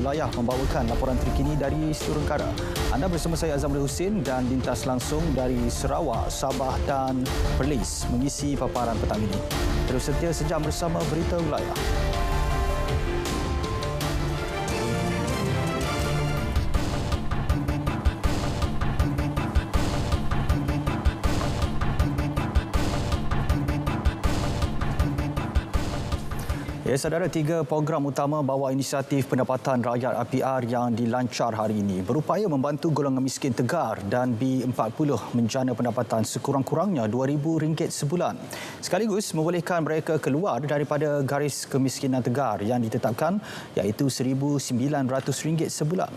Wilayah membawakan laporan terkini dari seluruh negara. Anda bersama saya Azamul Husin dan lintas langsung dari Sarawak, Sabah dan Perlis mengisi paparan petang ini. Terus setia sejam bersama Berita Wilayah. Ya, saudara, 3 program utama bawah inisiatif pendapatan rakyat IPR yang dilancar hari ini berupaya membantu golongan miskin tegar dan B40 menjana pendapatan sekurang-kurangnya RM2,000 sebulan. Sekaligus membolehkan mereka keluar daripada garis kemiskinan tegar yang ditetapkan iaitu RM1,900 sebulan.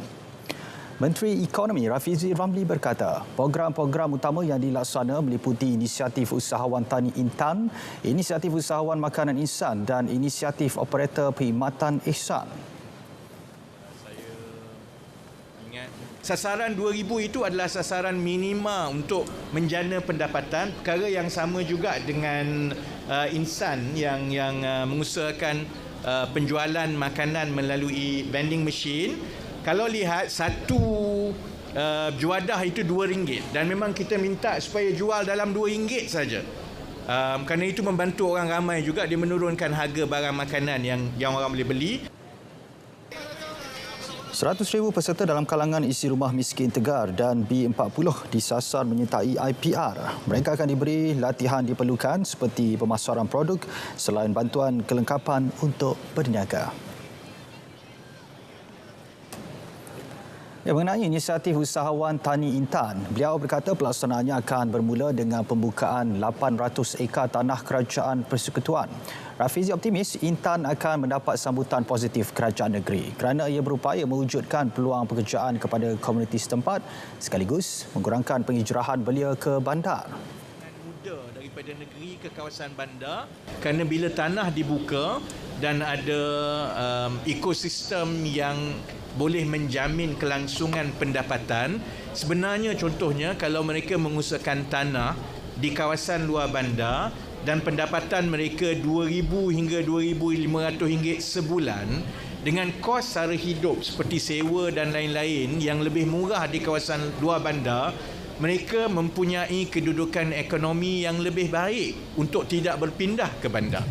Menteri Ekonomi Rafizi Ramli berkata, program-program utama yang dilaksana meliputi inisiatif usahawan Tani Intan, inisiatif usahawan Makanan Insan dan inisiatif operator perkhidmatan ihsan. Saya ingat sasaran 2,000 itu adalah sasaran minima untuk menjana pendapatan, perkara yang sama juga dengan Insan yang mengusahakan penjualan makanan melalui vending machine. Kalau lihat satu juadah itu RM2 dan memang kita minta supaya jual dalam RM2 saja. Kerana itu membantu orang ramai juga, dia menurunkan harga barang makanan yang orang boleh beli. 100,000 peserta dalam kalangan isi rumah miskin tegar dan B40 disasar menyertai IPR. Mereka akan diberi latihan diperlukan seperti pemasaran produk selain bantuan kelengkapan untuk berniaga. Mengenai inisiatif usahawan Tani Intan, beliau berkata pelaksanaannya akan bermula dengan pembukaan 800 ekar tanah kerajaan persekutuan. Rafizi optimis Intan akan mendapat sambutan positif kerajaan negeri kerana ia berupaya mewujudkan peluang pekerjaan kepada komuniti setempat sekaligus mengurangkan penghijrahan belia ke bandar. Muda daripada negeri ke kawasan bandar, kerana bila tanah dibuka dan ada ekosistem yang boleh menjamin kelangsungan pendapatan. Sebenarnya contohnya kalau mereka mengusahakan tanah di kawasan luar bandar dan pendapatan mereka RM2,000 hingga RM2,500 sebulan dengan kos sara hidup seperti sewa dan lain-lain yang lebih murah di kawasan luar bandar, mereka mempunyai kedudukan ekonomi yang lebih baik untuk tidak berpindah ke bandar.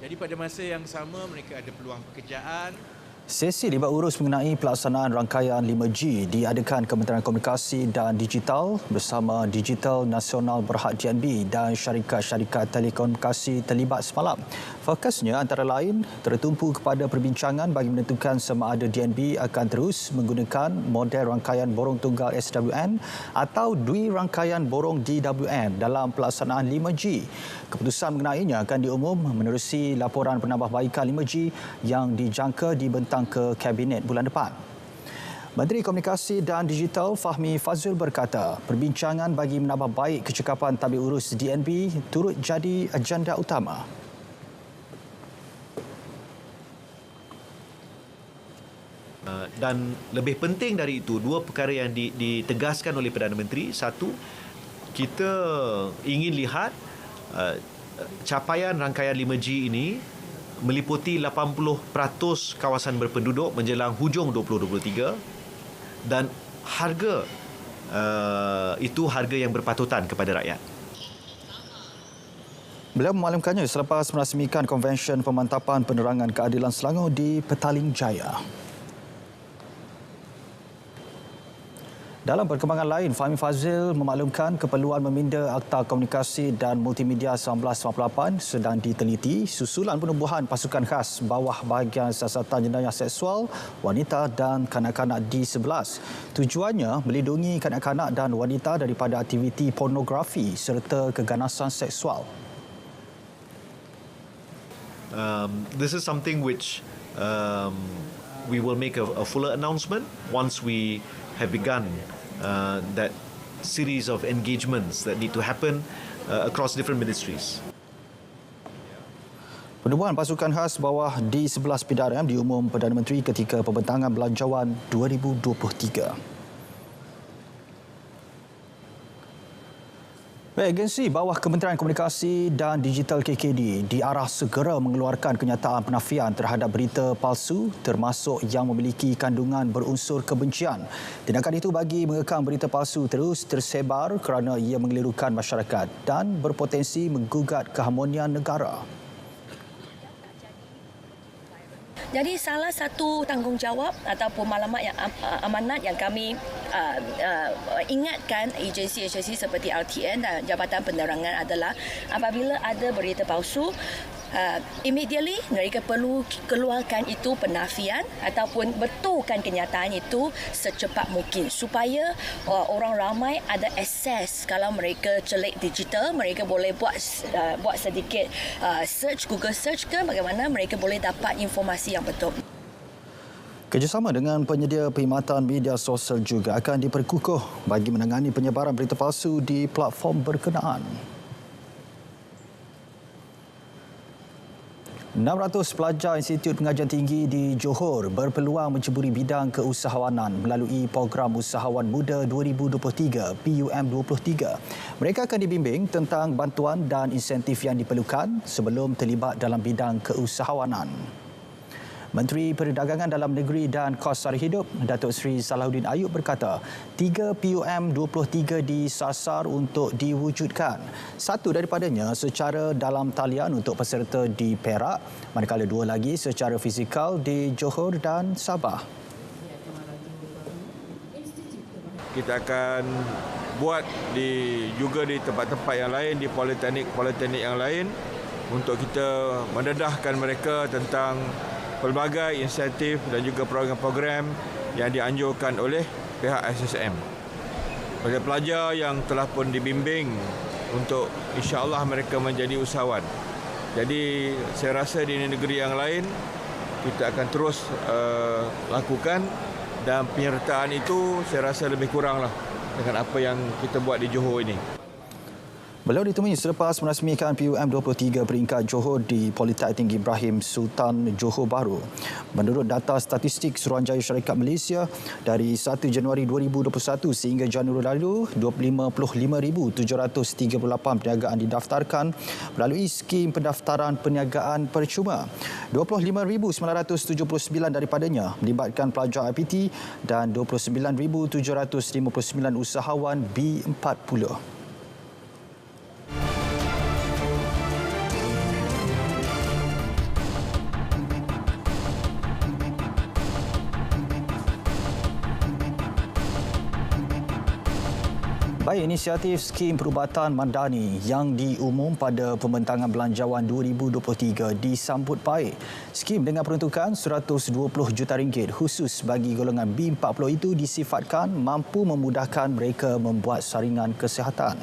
Jadi pada masa yang sama mereka ada peluang pekerjaan. Sesi libat urus mengenai pelaksanaan rangkaian 5G diadakan Kementerian Komunikasi dan Digital bersama Digital Nasional Berhad DNB dan syarikat-syarikat telekomunikasi terlibat semalam. Fokusnya antara lain tertumpu kepada perbincangan bagi menentukan sama ada DNB akan terus menggunakan model rangkaian borong tunggal SWN atau dui rangkaian borong DWN dalam pelaksanaan 5G. Keputusan mengenainya akan diumum menerusi laporan penambahbaikan 5G yang dijangka dibentang ke Kabinet bulan depan. Menteri Komunikasi dan Digital Fahmi Fadzul berkata, perbincangan bagi menambah baik kecekapan tabik urus DNB turut jadi agenda utama. Dan lebih penting dari itu, dua perkara yang ditegaskan oleh Perdana Menteri. Satu, kita ingin lihat capaian rangkaian 5G ini meliputi 80% kawasan berpenduduk menjelang hujung 2023 dan harga itu harga yang berpatutan kepada rakyat. Beliau memaklumkannya selepas merasmikan Konvensyen Pemantapan Penerangan Keadilan Selangor di Petaling Jaya. Dalam perkembangan lain, Fahmi Fadzil memaklumkan keperluan meminda Akta Komunikasi dan Multimedia 1998 sedang diteliti susulan penubuhan pasukan khas bawah bahagian siasatan jenayah seksual, wanita dan kanak-kanak D11. Tujuannya melindungi kanak-kanak dan wanita daripada aktiviti pornografi serta keganasan seksual. This is something which we will make a fuller announcement once we have begun that series of engagements that need to happen across different ministries. Penubuhan pasukan khas bawah D11 PDRM diumum Perdana Menteri ketika pembentangan Belanjawan 2023. Baik, agensi bawah Kementerian Komunikasi dan Digital KKD diarah segera mengeluarkan kenyataan penafian terhadap berita palsu termasuk yang memiliki kandungan berunsur kebencian. Tindakan itu bagi mengekang berita palsu terus tersebar kerana ia mengelirukan masyarakat dan berpotensi menggugat keharmonian negara. Jadi salah satu tanggungjawab ataupun maklumat yang amanat yang kami ingatkan agensi-agensi seperti RTN dan Jabatan Penerangan adalah apabila ada berita palsu, immediately mereka perlu keluarkan itu penafian ataupun betulkan kenyataan itu secepat mungkin supaya orang ramai ada akses. Kalau mereka celik digital, mereka boleh buat sedikit search, Google search ke bagaimana mereka boleh dapat informasi yang betul. Kerjasama dengan penyedia perkhidmatan media sosial juga akan diperkukuh bagi menangani penyebaran berita palsu di platform berkenaan. 600 pelajar Institut Pengajian Tinggi di Johor berpeluang menceburi bidang keusahawanan melalui Program Usahawan Muda 2023 PUM23. Mereka akan dibimbing tentang bantuan dan insentif yang diperlukan sebelum terlibat dalam bidang keusahawanan. Menteri Perdagangan Dalam Negeri dan Kos Sara Hidup, Datuk Seri Salahuddin Ayub berkata, 3 PUM23 disasar untuk diwujudkan. Satu daripadanya secara dalam talian untuk peserta di Perak, manakala dua lagi secara fizikal di Johor dan Sabah. Kita akan buat juga di tempat-tempat yang lain, di politeknik yang lain untuk kita mendedahkan mereka tentang pelbagai insentif dan juga program-program yang dianjurkan oleh pihak SSM. Pelajar-pelajar yang telah pun dibimbing untuk insya-Allah mereka menjadi usahawan. Jadi saya rasa di negeri yang lain kita akan terus lakukan dan penyertaan itu saya rasa lebih kuranglah dengan apa yang kita buat di Johor ini. Beliau ditemui selepas merasmikan PUM23 peringkat Johor di Politeknik Tinggi Ibrahim Sultan Johor Bahru. Menurut data statistik Suruhanjaya Syarikat Malaysia, dari 1 Januari 2021 sehingga Januari lalu, 55,738 perniagaan didaftarkan melalui skim pendaftaran perniagaan percuma. 25,979 daripadanya melibatkan pelajar IPT dan 29,759 usahawan B40. Baik, inisiatif skim perubatan Madani yang diumum pada Pembentangan Belanjawan 2023 disambut baik. Skim dengan peruntukan RM120 juta khusus bagi golongan B40 itu disifatkan mampu memudahkan mereka membuat saringan kesihatan.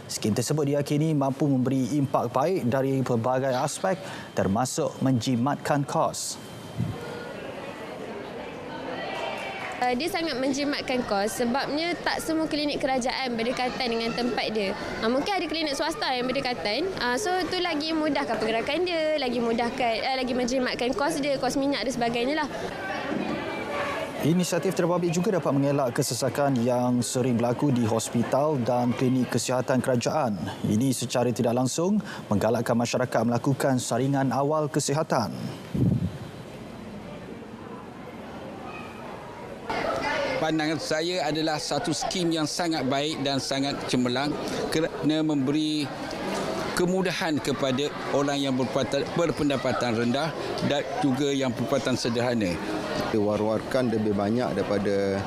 Skim tersebut diyakini mampu memberi impak baik dari pelbagai aspek termasuk menjimatkan kos. Dia sangat menjimatkan kos sebabnya tak semua klinik kerajaan berdekatan dengan tempat dia. Mungkin ada klinik swasta yang berdekatan. So itu lagi mudahkan pergerakan dia, lagi menjimatkan kos dia, kos minyak dan sebagainya lah. Inisiatif terbabit juga dapat mengelak kesesakan yang sering berlaku di hospital dan klinik kesihatan kerajaan. Ini secara tidak langsung menggalakkan masyarakat melakukan saringan awal kesihatan. Pandangan saya adalah satu skim yang sangat baik dan sangat cemerlang kerana memberi kemudahan kepada orang yang berpendapatan rendah dan juga yang berpendapatan sederhana. War-warkan lebih banyak daripada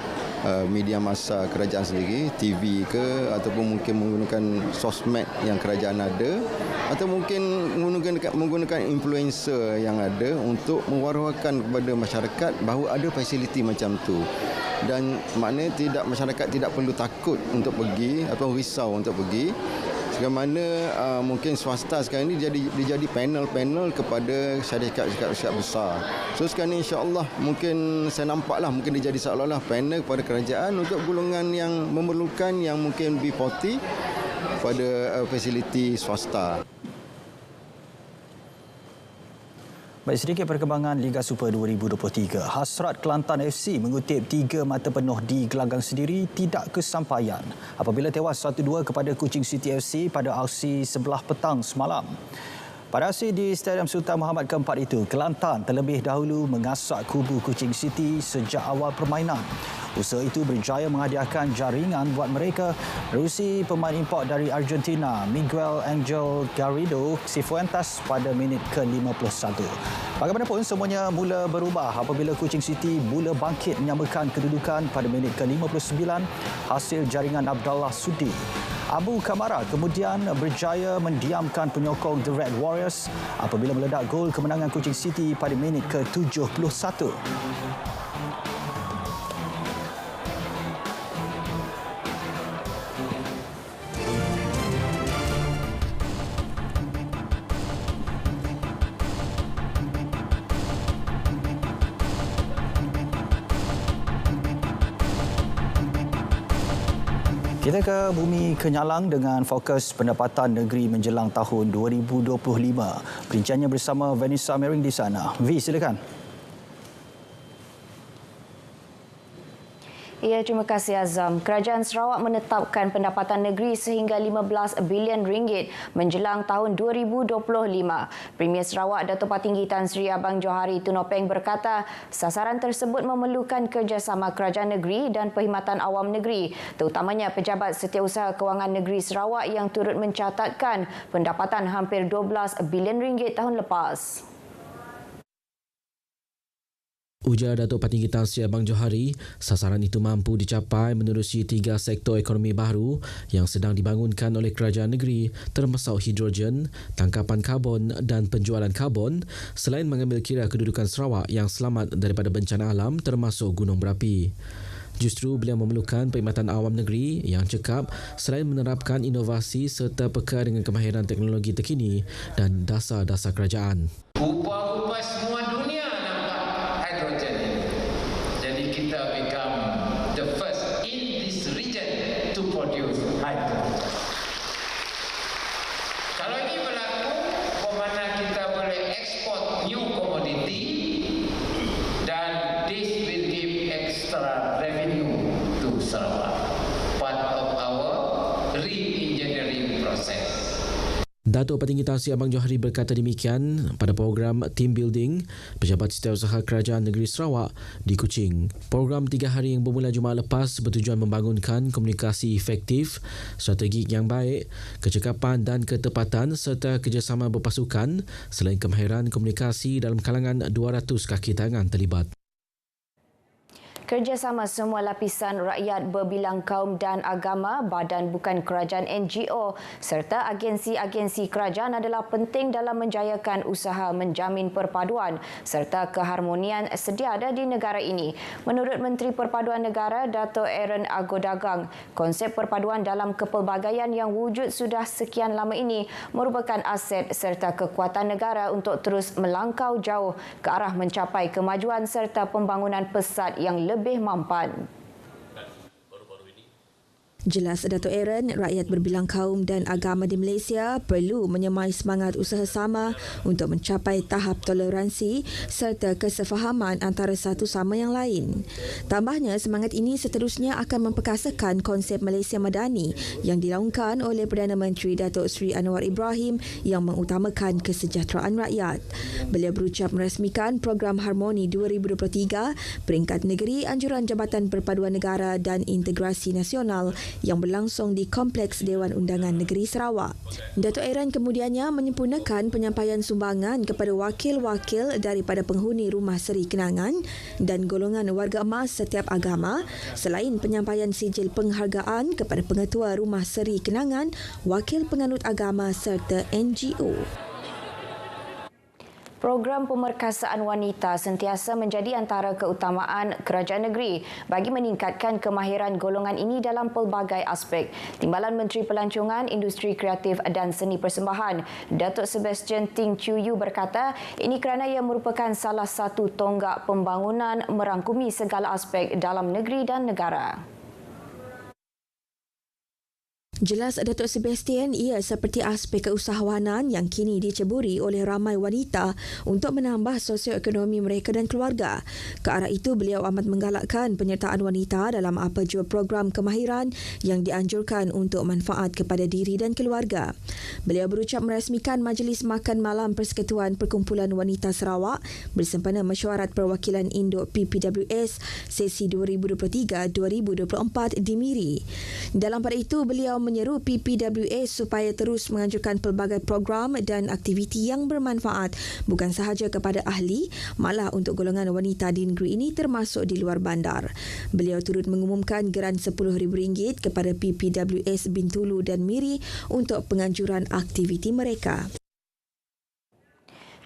media massa kerajaan sendiri, TV ke, ataupun mungkin menggunakan sosmed yang kerajaan ada, atau mungkin menggunakan influencer yang ada untuk mewar-warkan kepada masyarakat bahawa ada fasiliti macam tu. Dan maknanya masyarakat tidak perlu takut untuk pergi atau risau untuk pergi. Sebagaimana mungkin swasta sekarang ini jadi panel-panel kepada syarikat-syarikat besar. So sekarang ini insya-Allah mungkin saya nampaklah mungkin dia jadi seolah-olah panel kepada kerajaan untuk golongan yang memerlukan yang mungkin B40 pada fasiliti swasta. Baik, sedikit perkembangan Liga Super 2023. Hasrat Kelantan FC mengutip 3 mata penuh di gelanggang sendiri tidak kesampaian apabila tewas 1-2 kepada Kuching City FC pada aksi sebelah petang semalam. Pada aksi di Stadium Sultan Muhammad keempat itu, Kelantan terlebih dahulu mengasak kubu Kuching City sejak awal permainan. Usaha itu berjaya menghadiahkan jaringan buat mereka menerusi pemain import dari Argentina, Miguel Angel Garrido Cifuentes pada minit ke-51. Bagaimanapun, semuanya mula berubah apabila Kuching City mula bangkit menyamakan kedudukan pada minit ke-59 hasil jaringan Abdallah Sudi. Abu Kamara kemudian berjaya mendiamkan penyokong The Red Warriors apabila meledak gol kemenangan Kuching City pada minit ke-71. Kita ke Bumi Kenyalang dengan fokus pendapatan negeri menjelang tahun 2025. Perinciannya bersama Vanessa Mering di sana. V, silakan. Ya, terima kasih Azam. Kerajaan Sarawak menetapkan pendapatan negeri sehingga 15 bilion ringgit menjelang tahun 2025. Premier Sarawak Dato' Patinggi Tan Sri Abang Johari Tunopeng berkata, sasaran tersebut memerlukan kerjasama kerajaan negeri dan perkhidmatan awam negeri, terutamanya pejabat setiausaha kewangan negeri Sarawak yang turut mencatatkan pendapatan hampir 12 bilion ringgit tahun lepas. Ujar Dato' Patinggi Tan Sri Abang Johari, sasaran itu mampu dicapai menerusi 3 sektor ekonomi baru yang sedang dibangunkan oleh kerajaan negeri, termasuk hidrogen, tangkapan karbon dan penjualan karbon, selain mengambil kira kedudukan Sarawak yang selamat daripada bencana alam termasuk gunung berapi. Justru beliau memerlukan perkhidmatan awam negeri yang cekap selain menerapkan inovasi serta peka dengan kemahiran teknologi terkini dan dasar-dasar kerajaan. Rupa-rupa semua dunia nampak hidrogen ini. Jadi kita become the first in this region to produce hydrogen. Kalau ini berlaku, bermakna kita boleh export new commodity dan this will give extra revenue to Sarawak. Part of our re-engineering process. Dato' Patinggi Tan Sri Abang Johari berkata demikian pada program Team Building Pejabat Setiausaha Kerajaan Negeri Sarawak di Kuching. Program 3 hari yang bermula Jumaat lepas bertujuan membangunkan komunikasi efektif, strategi yang baik, kecekapan dan ketepatan serta kerjasama berpasukan selain kemahiran komunikasi dalam kalangan 200 kaki tangan terlibat. Kerjasama semua lapisan rakyat berbilang kaum dan agama, badan bukan kerajaan NGO serta agensi-agensi kerajaan adalah penting dalam menjayakan usaha menjamin perpaduan serta keharmonian sedia ada di negara ini. Menurut Menteri Perpaduan Negara Dato' Aaron Agodagang, konsep perpaduan dalam kepelbagaian yang wujud sudah sekian lama ini merupakan aset serta kekuatan negara untuk terus melangkau jauh ke arah mencapai kemajuan serta pembangunan pesat yang lebih mampan. Jelas Dato' Aaron, rakyat berbilang kaum dan agama di Malaysia perlu menyemai semangat usaha sama untuk mencapai tahap toleransi serta kesefahaman antara satu sama yang lain. Tambahnya, semangat ini seterusnya akan memperkasakan konsep Malaysia Madani yang dilaungkan oleh Perdana Menteri Datuk Seri Anwar Ibrahim yang mengutamakan kesejahteraan rakyat. Beliau berucap merasmikan program Harmoni 2023 peringkat negeri anjuran Jabatan Perpaduan Negara dan Integrasi Nasional yang berlangsung di Kompleks Dewan Undangan Negeri Sarawak. Dato' Aaron kemudiannya menyempurnakan penyampaian sumbangan kepada wakil-wakil daripada penghuni Rumah Seri Kenangan dan golongan warga emas setiap agama selain penyampaian sijil penghargaan kepada pengetua Rumah Seri Kenangan, wakil penganut agama serta NGO. Program pemerkasaan wanita sentiasa menjadi antara keutamaan kerajaan negeri bagi meningkatkan kemahiran golongan ini dalam pelbagai aspek. Timbalan Menteri Pelancongan, Industri Kreatif dan Seni Persembahan, Datuk Sebastian Ting Chiu Yu berkata, ini kerana ia merupakan salah satu tonggak pembangunan merangkumi segala aspek dalam negeri dan negara. Jelas Datuk Sebastian, ia seperti aspek keusahawanan yang kini diceburi oleh ramai wanita untuk menambah sosioekonomi mereka dan keluarga. Ke arah itu, beliau amat menggalakkan penyertaan wanita dalam apa jua program kemahiran yang dianjurkan untuk manfaat kepada diri dan keluarga. Beliau berucap merasmikan Majlis Makan Malam Persekutuan Perkumpulan Wanita Sarawak bersempena Mesyuarat Perwakilan Induk PPWS sesi 2023-2024 di Miri. Dalam pada itu, beliau menyeru PPWS supaya terus menganjurkan pelbagai program dan aktiviti yang bermanfaat bukan sahaja kepada ahli, malah untuk golongan wanita di negeri ini termasuk di luar bandar. Beliau turut mengumumkan geran RM10,000 kepada PPWS Bintulu dan Miri untuk penganjuran aktiviti mereka.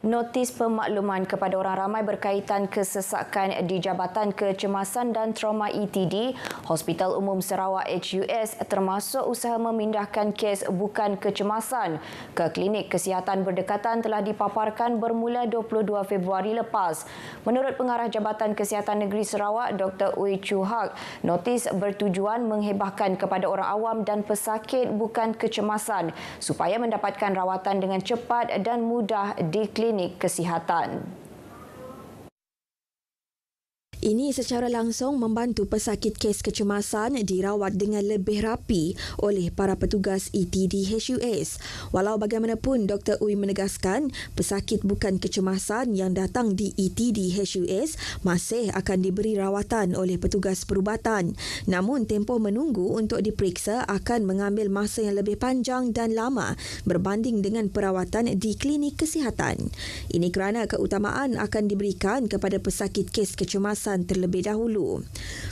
Notis pemakluman kepada orang ramai berkaitan kesesakan di Jabatan Kecemasan dan Trauma ETD, Hospital Umum Sarawak HUS termasuk usaha memindahkan kes bukan kecemasan ke klinik kesihatan berdekatan telah dipaparkan bermula 22 Februari lepas. Menurut Pengarah Jabatan Kesihatan Negeri Sarawak, Dr. Uy Chu Hak, notis bertujuan menghebahkan kepada orang awam dan pesakit bukan kecemasan supaya mendapatkan rawatan dengan cepat dan mudah di klinik kesihatan. Ini secara langsung membantu pesakit kes kecemasan dirawat dengan lebih rapi oleh para petugas ETD HUS. Walau bagaimanapun, Dr. Uy menegaskan pesakit bukan kecemasan yang datang di ETD HUS masih akan diberi rawatan oleh petugas perubatan. Namun, tempoh menunggu untuk diperiksa akan mengambil masa yang lebih panjang dan lama berbanding dengan perawatan di klinik kesihatan. Ini kerana keutamaan akan diberikan kepada pesakit kes kecemasan terlebih dahulu.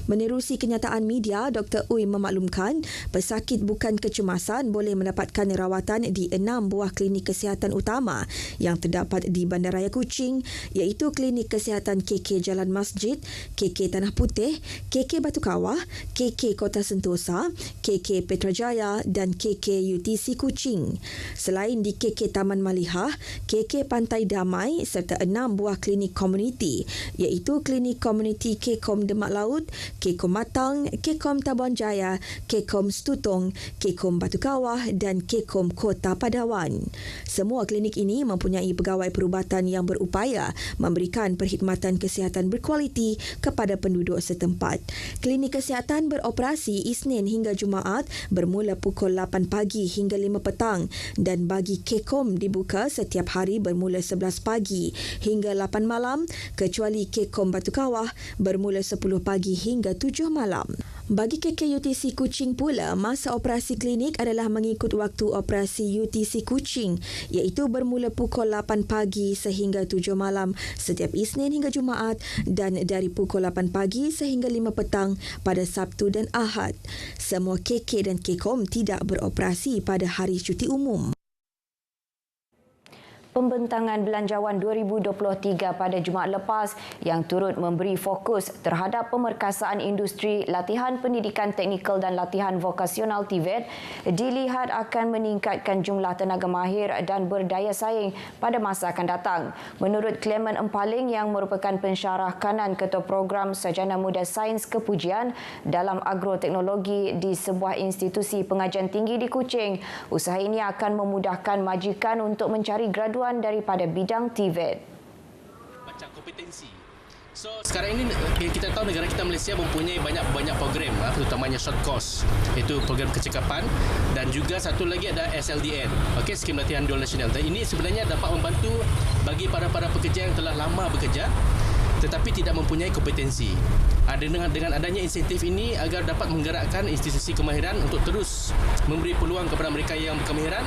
Menerusi kenyataan media, Dr. Uy memaklumkan pesakit bukan kecemasan boleh mendapatkan rawatan di 6 buah klinik kesihatan utama yang terdapat di Bandaraya Kuching, iaitu Klinik Kesihatan KK Jalan Masjid, KK Tanah Putih, KK Batu Kawah, KK Kota Sentosa, KK Petrajaya dan KK UTC Kuching. Selain di KK Taman Malihah, KK Pantai Damai serta 6 buah klinik komuniti, iaitu Klinik Komuniti KKOM Demak Laut, KKOM Matang, KKOM Tabuan Jaya, KKOM Stutong, KKOM Batu Kawah dan KKOM Kota Padawan. Semua klinik ini mempunyai pegawai perubatan yang berupaya memberikan perkhidmatan kesihatan berkualiti kepada penduduk setempat. Klinik kesihatan beroperasi Isnin hingga Jumaat bermula pukul 8 pagi hingga 5 petang dan bagi KKOM dibuka setiap hari bermula 11 pagi hingga 8 malam kecuali KKOM Batu Kawah bermula 10 pagi hingga 7 malam. Bagi KK UTC Kuching pula, masa operasi klinik adalah mengikut waktu operasi UTC Kuching, iaitu bermula pukul 8 pagi sehingga 7 malam setiap Isnin hingga Jumaat dan dari pukul 8 pagi sehingga 5 petang pada Sabtu dan Ahad. Semua KK dan KKOM tidak beroperasi pada hari cuti umum. Pembentangan Belanjawan 2023 pada Jumaat lepas yang turut memberi fokus terhadap pemerkasaan industri latihan pendidikan teknikal dan latihan vokasional TVET dilihat akan meningkatkan jumlah tenaga mahir dan berdaya saing pada masa akan datang. Menurut Clement Empaling yang merupakan pensyarah kanan Ketua Program Sarjana Muda Sains Kepujian dalam agroteknologi di sebuah institusi pengajian tinggi di Kuching, usaha ini akan memudahkan majikan untuk mencari graduan daripada bidang TVET. Macam kompetensi. So sekarang ini kita tahu negara kita Malaysia mempunyai banyak program, terutamanya short course, iaitu program kecekapan, dan juga satu lagi ada SLDN, okey, skim latihan dual nasional. Dan ini sebenarnya dapat membantu bagi para pekerja yang telah lama bekerja tetapi tidak mempunyai kompetensi. Dengan adanya insentif ini agar dapat menggerakkan institusi kemahiran untuk terus memberi peluang kepada mereka yang berkemahiran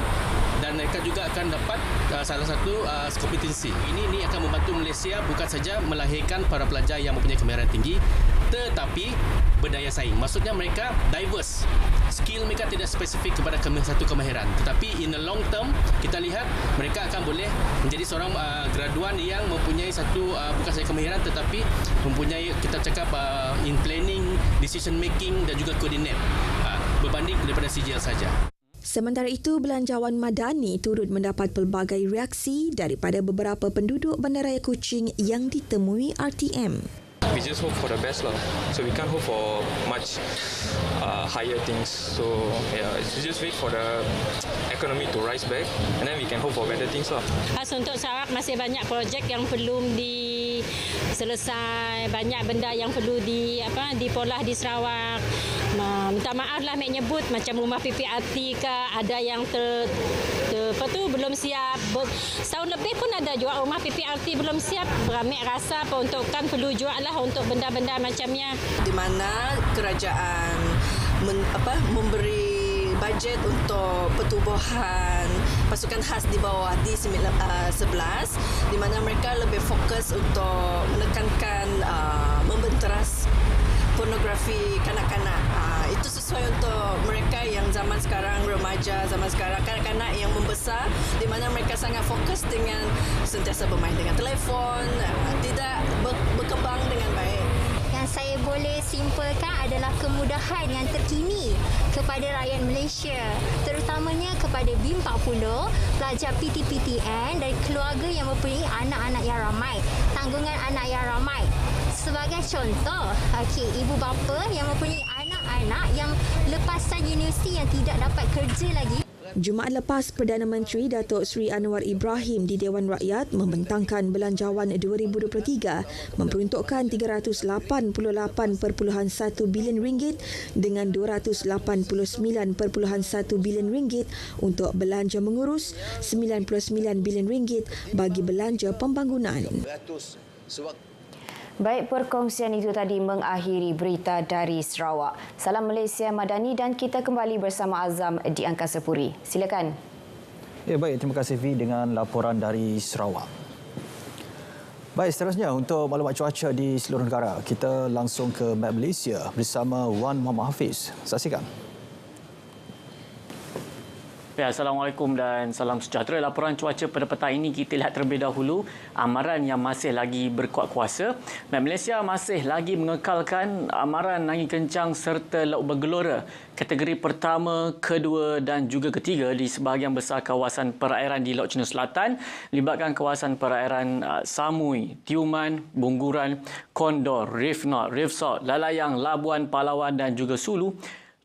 dan mereka juga akan dapat salah satu kompetensi. Ini akan membantu Malaysia bukan saja melahirkan para pelajar yang mempunyai kemahiran tinggi tetapi berdaya saing. Maksudnya mereka diverse. Skill mereka tidak spesifik kepada satu kemahiran, tetapi in the long term kita lihat mereka akan boleh menjadi seorang graduan yang mempunyai satu bukan saja kemahiran tetapi mempunyai, kita cakap, in planning, decision making dan juga coordinate berbanding daripada CGL saja. Sementara itu, Belanjawan Madani turut mendapat pelbagai reaksi daripada beberapa penduduk Bandaraya Kuching yang ditemui RTM. we just hope for the best lah. So we can't hope for much higher things. So yeah, just wait for the economy to rise back, and then we can hope for better things lah. Khas untuk Sarawak masih banyak projek yang perlu diselesai, banyak benda yang perlu dipolah di Sarawak. Minta maaf lah Mek nyebut macam rumah PPRT ke ada yang belum siap. Setahun lebih pun ada juga rumah PPRT belum siap. Mek rasa peruntukan perlu juga lah untuk benda-benda macamnya. Di mana kerajaan memberi bajet untuk pertubuhan pasukan khas di bawah D11 di mana mereka lebih fokus untuk menekankan membenteras pornografi kanak-kanak. Itu sesuai untuk mereka yang zaman sekarang remaja, zaman sekarang kanak-kanak yang membesar di mana mereka sangat fokus dengan sentiasa bermain dengan telefon, tidak berkembang dengan baik. Yang saya boleh simpulkan adalah kemudahan yang terkini kepada rakyat Malaysia, terutamanya kepada B40, pelajar PTPTN dari keluarga yang mempunyai anak-anak yang ramai, tanggungan anak yang ramai. Sebagai contoh, ibu bapa yang mempunyai anak-anak yang lepasan universiti yang tidak dapat kerja lagi. Jumaat lepas, Perdana Menteri Datuk Seri Anwar Ibrahim di Dewan Rakyat membentangkan belanjawan 2023 memperuntukkan RM388.1 bilion dengan RM289.1 bilion untuk belanja mengurus, RM99 bilion bagi belanja pembangunan. Baik, perkongsian itu tadi mengakhiri berita dari Sarawak. Salam Malaysia Madani dan kita kembali bersama Azam di Angkasa Puri. Silakan. Ya, baik, terima kasih Vi dengan laporan dari Sarawak. Baik, seterusnya untuk maklumat cuaca di seluruh negara, kita langsung ke Map Malaysia bersama Wan Muhammad Hafiz. Saksikan. Ya, Assalamualaikum dan salam sejahtera. Laporan cuaca pada petang ini kita lihat terlebih dahulu amaran yang masih lagi berkuat kuasa. Met Malaysia masih lagi mengekalkan amaran angin kencang serta laut bergelora kategori pertama, kedua dan juga ketiga di sebahagian besar kawasan perairan di Laut Cina Selatan, melibatkan kawasan perairan Samui, Tiuman, Bungguran, Kondor, Reef North, Reef South, Lalayang, Labuan, Palawan dan juga Sulu.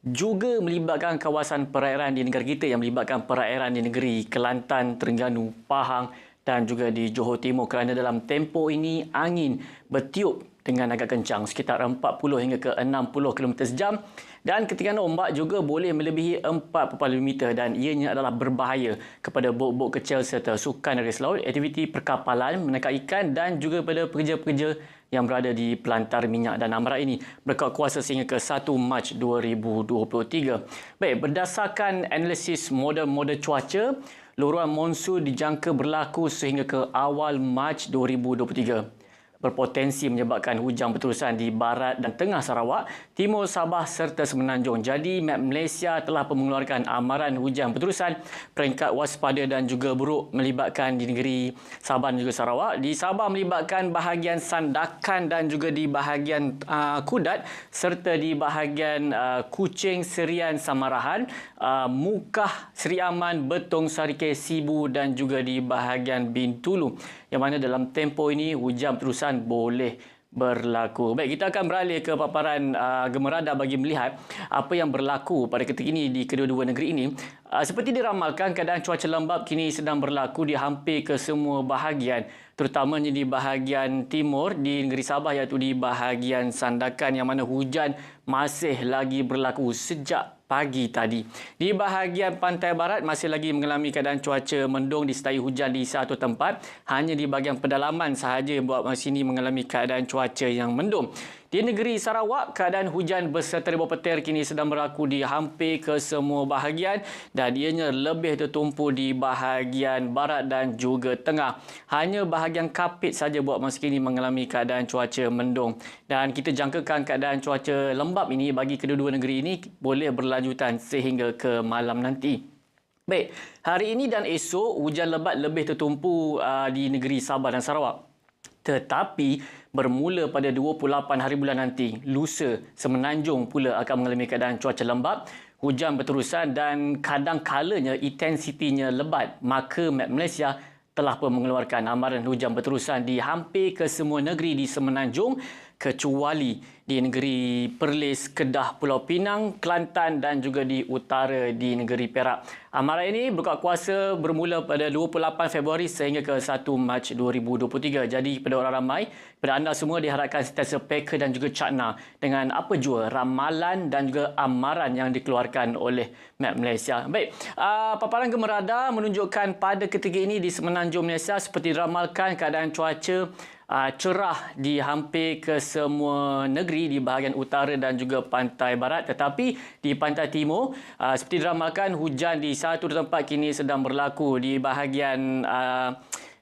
Juga melibatkan kawasan perairan di negara kita yang melibatkan perairan di negeri Kelantan, Terengganu, Pahang dan juga di Johor Timur kerana dalam tempoh ini angin bertiup dengan agak kencang sekitar 40 hingga ke 60 km sejam dan ketinggian ombak juga boleh melebihi 4.5 meter dan ianya adalah berbahaya kepada bot-bot kecil serta sukan garis laut, aktiviti perkapalan, menangkap ikan dan juga pada pekerja-pekerja yang berada di pelantar minyak dan amaran ini berkuat kuasa sehingga ke 1 Mac 2023. Baik, berdasarkan analisis model cuaca, luruan monsun dijangka berlaku sehingga ke awal Mac 2023. Berpotensi menyebabkan hujan berterusan di barat dan tengah Sarawak, timur Sabah serta Semenanjung. Jadi, Map Malaysia telah mengeluarkan amaran hujan berterusan peringkat waspada dan juga buruk melibatkan di negeri Sabah dan juga Sarawak. Di Sabah melibatkan bahagian Sandakan dan juga di bahagian Kudat serta di bahagian Kuching, Serian, Samarahan, Mukah, Seri Aman, Betong, Sarike, Sibu dan juga di bahagian Bintulu. Yang mana dalam tempoh ini hujan berterusan boleh berlaku. Baik, kita akan beralih ke paparan gemerada bagi melihat apa yang berlaku pada ketika ini di kedua-dua negeri ini. Seperti diramalkan, keadaan cuaca lembap kini sedang berlaku di hampir ke semua bahagian, terutamanya di bahagian timur di negeri Sabah iaitu di bahagian Sandakan yang mana hujan masih lagi berlaku sejak pagi tadi. Di bahagian pantai barat masih lagi mengalami keadaan cuaca mendung disertai hujan di satu tempat. Hanya di bahagian pedalaman sahaja buat masa ini mengalami keadaan cuaca yang mendung. Di negeri Sarawak, keadaan hujan beserta ribuan petir kini sedang berlaku di hampir ke semua bahagian dan ianya lebih tertumpu di bahagian barat dan juga tengah. Hanya bahagian Kapit saja buat masa kini mengalami keadaan cuaca mendung. Dan kita jangkakan keadaan cuaca lembap ini bagi kedua-dua negeri ini boleh berlanjutan sehingga ke malam nanti. Baik, hari ini dan esok hujan lebat lebih tertumpu di negeri Sabah dan Sarawak. Tetapi bermula pada 28 hari bulan nanti, lusa Semenanjung pula akan mengalami keadaan cuaca lembap, hujan berterusan dan kadang-kalanya intensitinya lebat. Maka Map Malaysia telah pun mengeluarkan amaran hujan berterusan di hampir ke semua negeri di Semenanjung kecuali di negeri Perlis, Kedah, Pulau Pinang, Kelantan dan juga di utara di negeri Perak. Amaran ini berkuat kuasa bermula pada 28 Februari sehingga ke 1 Mac 2023. Jadi kepada orang ramai, kepada anda semua diharapkan sentiasa peka dan juga cakna dengan apa jua ramalan dan juga amaran yang dikeluarkan oleh Met Malaysia. Baik, paparan Gemar Radar menunjukkan pada ketika ini di Semenanjung Malaysia seperti diramalkan keadaan cuaca cerah di hampir ke semua negeri di bahagian utara dan juga pantai barat, tetapi di pantai timur seperti diramalkan hujan di satu tempat kini sedang berlaku di bahagian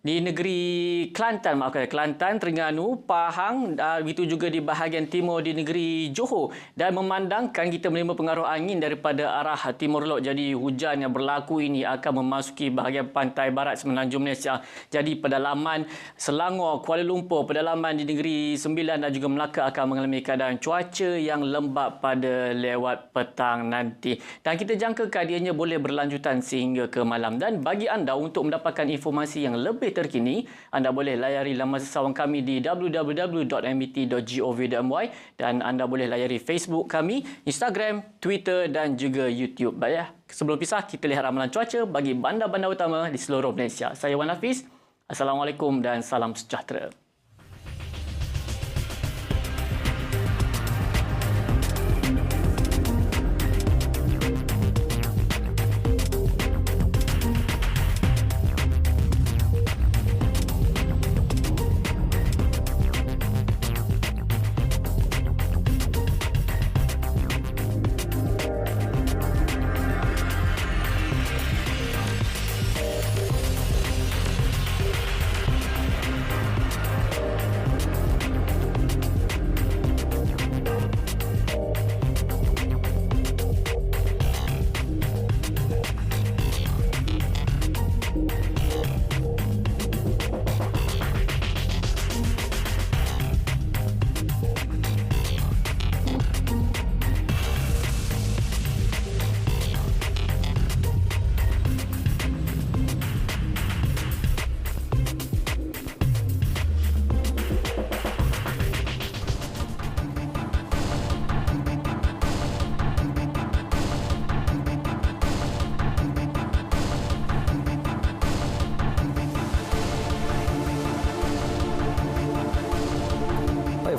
di negeri Kelantan, Kelantan, Terengganu, Pahang, begitu juga di bahagian timur di negeri Johor, dan memandangkan kita menerima pengaruh angin daripada arah timur laut. Jadi hujan yang berlaku ini akan memasuki bahagian pantai barat Semenanjung Malaysia. Jadi pedalaman Selangor, Kuala Lumpur, pedalaman di negeri Sembilan dan juga Melaka akan mengalami keadaan cuaca yang lembap pada lewat petang nanti. Dan kita jangkakan ianya boleh berlanjutan sehingga ke malam. Dan bagi anda untuk mendapatkan informasi yang lebih terkini, anda boleh layari laman sesawang kami di www.met.gov.my dan anda boleh layari Facebook kami, Instagram, Twitter dan juga YouTube. Baiklah, sebelum pisah kita lihat ramalan cuaca bagi bandar-bandar utama di seluruh Malaysia. Saya Wan Hafiz. Assalamualaikum dan salam sejahtera.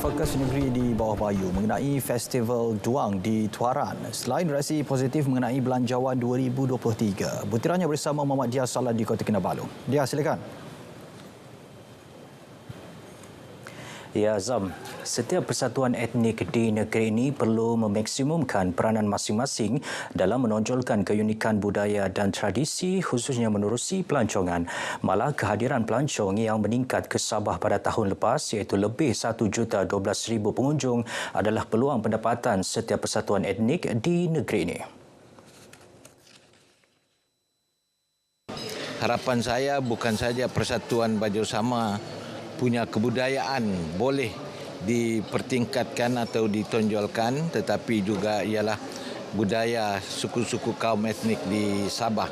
Fokus negeri di bawah Bayu mengenai Festival Duang di Tuaran. Selain reaksi positif mengenai Belanjawan 2023, butirannya bersama Muhammad Dia Salah di Kota Kinabalu. Dia, silakan. Ya, Azam, setiap persatuan etnik di negeri ini perlu memaksimumkan peranan masing-masing dalam menonjolkan keunikan budaya dan tradisi, khususnya menerusi pelancongan. Malah kehadiran pelancong yang meningkat ke Sabah pada tahun lepas iaitu lebih 1,12,000 pengunjung adalah peluang pendapatan setiap persatuan etnik di negeri ini. Harapan saya bukan saja Persatuan Baju Sama punya kebudayaan boleh dipertingkatkan atau ditonjolkan, tetapi juga ialah budaya suku-suku kaum etnik di Sabah.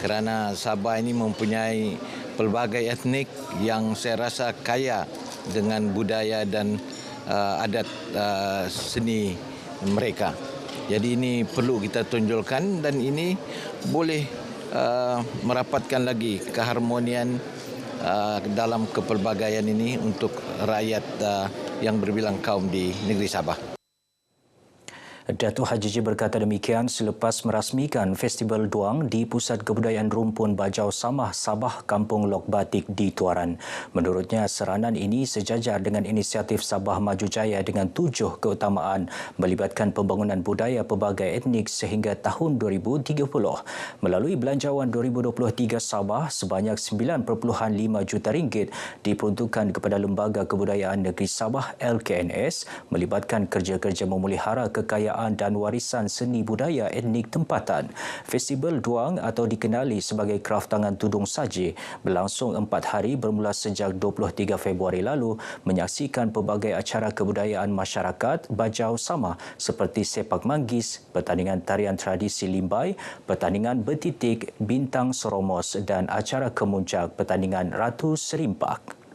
Kerana Sabah ini mempunyai pelbagai etnik yang saya rasa kaya dengan budaya dan adat seni mereka. Jadi ini perlu kita tonjolkan dan ini boleh merapatkan lagi keharmonian dalam kepelbagaian ini untuk rakyat yang berbilang kaum di negeri Sabah. Datuk Haji Ji berkata demikian selepas merasmikan Festival Duang di Pusat Kebudayaan Rumpun Bajau Samah Sabah Kampung Lok Batik di Tuaran. Menurutnya, seranan ini sejajar dengan inisiatif Sabah Maju Jaya dengan 7 keutamaan melibatkan pembangunan budaya pelbagai etnik sehingga tahun 2030. Melalui Belanjawan 2023 Sabah, sebanyak 9.5 juta ringgit diperuntukkan kepada Lembaga Kebudayaan Negeri Sabah LKNS melibatkan kerja-kerja memelihara kekayaan dan warisan seni budaya etnik tempatan. Festival Duang atau dikenali sebagai kraft tangan tudung saji berlangsung 4 hari bermula sejak 23 Februari lalu menyaksikan pelbagai acara kebudayaan masyarakat Bajau Samah seperti sepak manggis, pertandingan tarian tradisi Limbai, pertandingan bertitik, bintang seromos dan acara kemuncak pertandingan Ratu Serimpak.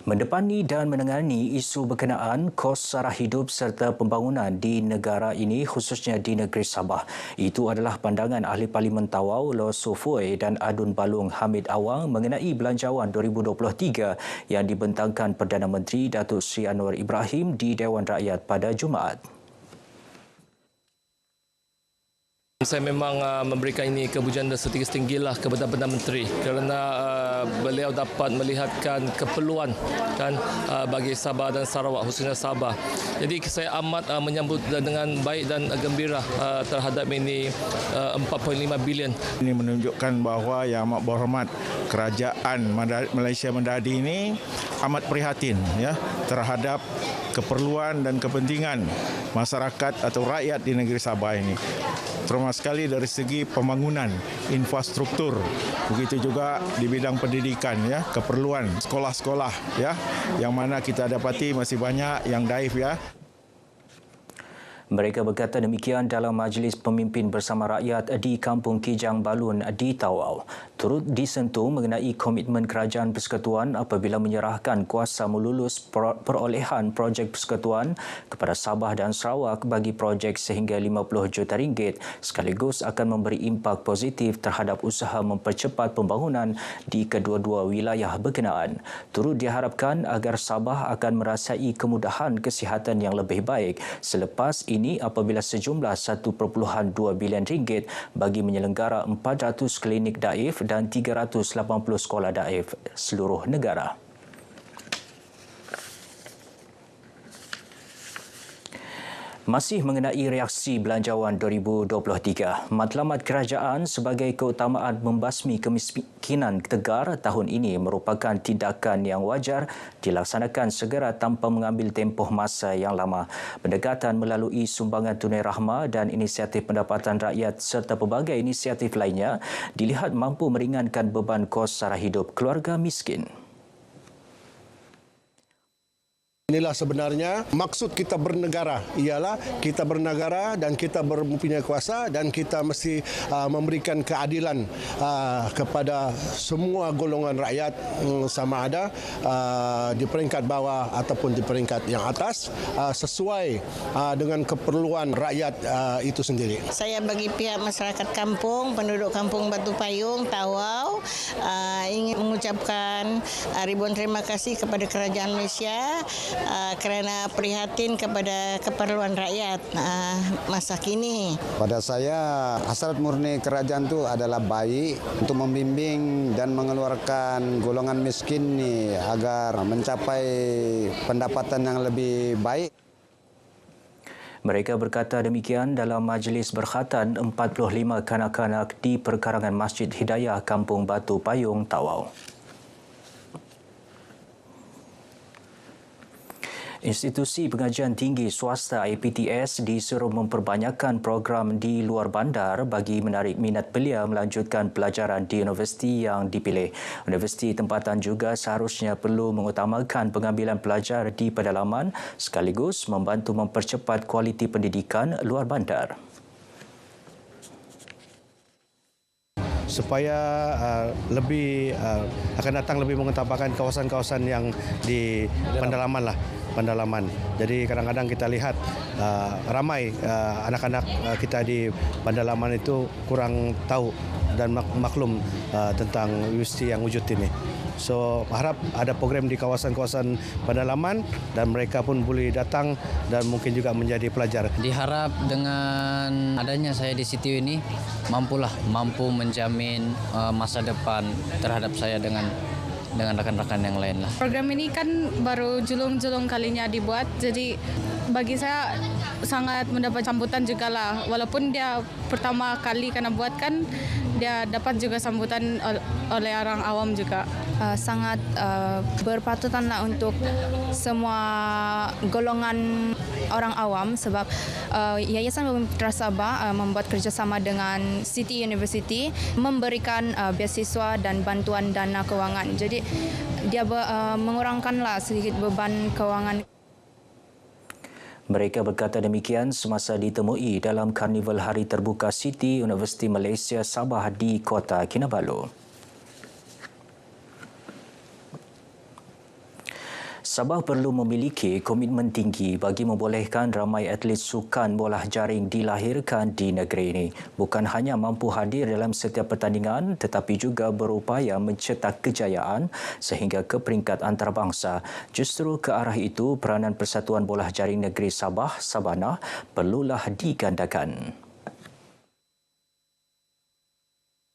Mendepani dan menangani isu berkenaan kos sara hidup serta pembangunan di negara ini khususnya di negeri Sabah. Itu adalah pandangan Ahli Parlimen Tawau Loh Sufui dan Adun Balung Hamid Awang mengenai Belanjawan 2023 yang dibentangkan Perdana Menteri Datuk Seri Anwar Ibrahim di Dewan Rakyat pada Jumaat. Saya memang memberikan ini kepujian setinggi-tinggilah kepada Perdana Menteri kerana beliau dapat melihatkan keperluan kan bagi Sabah dan Sarawak khususnya Sabah. Jadi saya amat menyambut dengan baik dan gembira terhadap ini 4.5 bilion. Ini menunjukkan bahawa Yang Amat Berhormat Kerajaan Malaysia Mendadi ini amat prihatin ya terhadap keperluan dan kepentingan masyarakat atau rakyat di negeri Sabah ini. Terutama sekali dari segi pembangunan infrastruktur, begitu juga di bidang pendidikan ya, keperluan sekolah-sekolah ya, yang mana kita dapati masih banyak yang daif ya. Mereka berkata demikian dalam majlis pemimpin bersama rakyat di Kampung Kijang Balun di Tawau. Turut disentuh mengenai komitmen Kerajaan Persekutuan apabila menyerahkan kuasa melulus perolehan projek persekutuan kepada Sabah dan Sarawak bagi projek sehingga RM50 juta sekaligus akan memberi impak positif terhadap usaha mempercepat pembangunan di kedua-dua wilayah berkenaan. Turut diharapkan agar Sabah akan merasai kemudahan kesihatan yang lebih baik selepas ini apabila sejumlah RM1.2 bilion bagi menyelenggara 400 klinik daif dan 380 sekolah daif seluruh negara. Masih mengenai reaksi Belanjawan 2023, matlamat kerajaan sebagai keutamaan membasmi kemiskinan tegar tahun ini merupakan tindakan yang wajar dilaksanakan segera tanpa mengambil tempoh masa yang lama. Pendekatan melalui sumbangan tunai rahmah dan inisiatif pendapatan rakyat serta pelbagai inisiatif lainnya dilihat mampu meringankan beban kos sara hidup keluarga miskin. Inilah sebenarnya maksud kita bernegara, ialah kita bernegara dan kita mempunyai kuasa dan kita mesti memberikan keadilan kepada semua golongan rakyat sama ada di peringkat bawah ataupun di peringkat yang atas sesuai dengan keperluan rakyat itu sendiri. Saya bagi pihak masyarakat kampung, penduduk kampung Batu Payung, Tawau ingin mengucapkan ribuan terima kasih kepada Kerajaan Malaysia kerana prihatin kepada keperluan rakyat masa kini. Pada saya, hasrat murni kerajaan itu adalah baik untuk membimbing dan mengeluarkan golongan miskin ini agar mencapai pendapatan yang lebih baik. Mereka berkata demikian dalam majlis berkhatan 45 kanak-kanak di perkarangan Masjid Hidayah Kampung Batu Payung, Tawau. Institusi Pengajian Tinggi Swasta IPTS disuruh memperbanyakkan program di luar bandar bagi menarik minat belia melanjutkan pelajaran di universiti yang dipilih. Universiti tempatan juga seharusnya perlu mengutamakan pengambilan pelajar di pedalaman sekaligus membantu mempercepat kualiti pendidikan luar bandar. Supaya lebih akan datang lebih mengutamakan kawasan-kawasan yang di pendalaman. Jadi kadang-kadang kita lihat ramai anak-anak kita di pendalaman itu kurang tahu dan maklum tentang universiti yang wujud ini. So harap ada program di kawasan-kawasan pendalaman dan mereka pun boleh datang dan mungkin juga menjadi pelajar. Diharap dengan adanya saya di situ ini mampu menjamin masa depan terhadap saya dengan rakan-rakan yang lain lah. Program ini kan baru julung-julung kalinya dibuat, jadi bagi saya sangat mendapat sambutan juga lah. Walaupun dia pertama kali kena buat kan, dia dapat juga sambutan oleh orang awam juga. Sangat berpatutan lah untuk semua golongan orang awam sebab Yayasan Putra Sabah membuat kerjasama dengan City University memberikan beasiswa dan bantuan dana kewangan. Jadi dia mengurangkanlah sedikit beban kewangan. Mereka berkata demikian semasa ditemui dalam Karnival Hari Terbuka City Universiti Malaysia Sabah di Kota Kinabalu. Sabah perlu memiliki komitmen tinggi bagi membolehkan ramai atlet sukan bola jaring dilahirkan di negeri ini. Bukan hanya mampu hadir dalam setiap pertandingan tetapi juga berupaya mencetak kejayaan sehingga ke peringkat antarabangsa. Justru ke arah itu, peranan Persatuan Bola Jaring Negeri Sabah, Sabana, perlulah digandakan.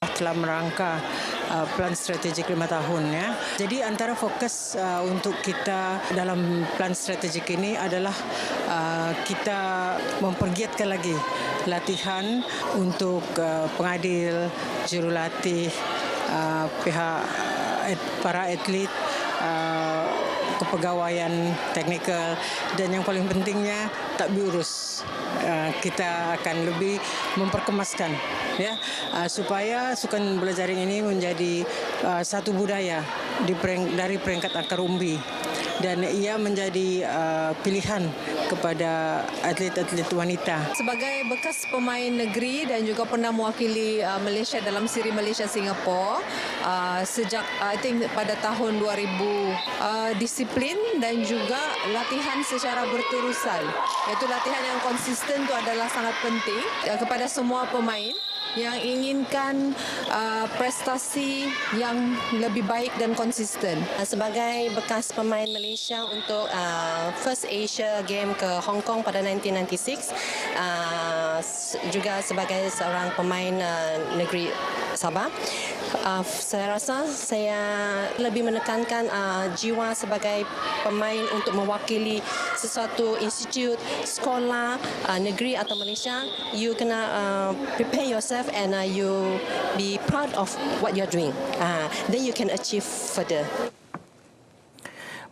Telah merangka plan strategik 5 tahun ya. Jadi antara fokus untuk kita dalam plan strategik ini adalah kita mempergiatkan lagi latihan untuk pengadil, jurulatih, pihak para atlet, kepegawaian teknikal dan yang paling pentingnya takbir urus. Kita akan lebih memperkemaskan ya supaya sukan bola jaring ini menjadi satu budaya dari peringkat akar umbi dan ia menjadi pilihan kepada atlet-atlet wanita. Sebagai bekas pemain negeri dan juga pernah mewakili Malaysia dalam siri Malaysia Singapura sejak I think pada tahun 2000, disiplin dan juga latihan secara berterusan. Iaitu latihan yang konsisten itu adalah sangat penting kepada semua pemain yang inginkan prestasi yang lebih baik dan konsisten. Sebagai bekas pemain Malaysia untuk First Asia Game ke Hong Kong pada 1996, juga sebagai seorang pemain negeri Sabah, saya rasa saya lebih menekankan jiwa sebagai pemain untuk mewakili sesuatu institut, sekolah, negeri atau Malaysia. You kena prepare yourself and you be proud of what you're doing. Then you can achieve further.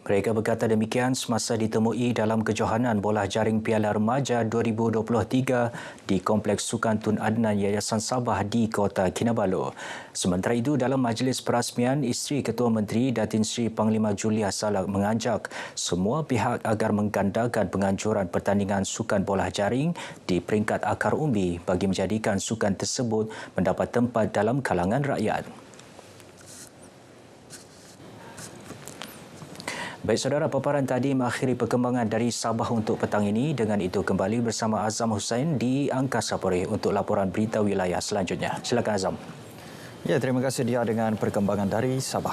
Mereka berkata demikian semasa ditemui dalam kejohanan bola jaring Piala Remaja 2023 di Kompleks Sukan Tun Adnan Yayasan Sabah di Kota Kinabalu. Sementara itu, dalam majlis perasmian, isteri Ketua Menteri Datin Seri Panglima Julia Salak mengajak semua pihak agar menggandakan penganjuran pertandingan sukan bola jaring di peringkat akar umbi bagi menjadikan sukan tersebut mendapat tempat dalam kalangan rakyat. Baik saudara, paparan tadi mengakhiri perkembangan dari Sabah untuk petang ini. Dengan itu kembali bersama Azam Hussain di Angkasa Puri untuk laporan berita wilayah selanjutnya. Silakan Azam. Ya, terima kasih dia dengan perkembangan dari Sabah.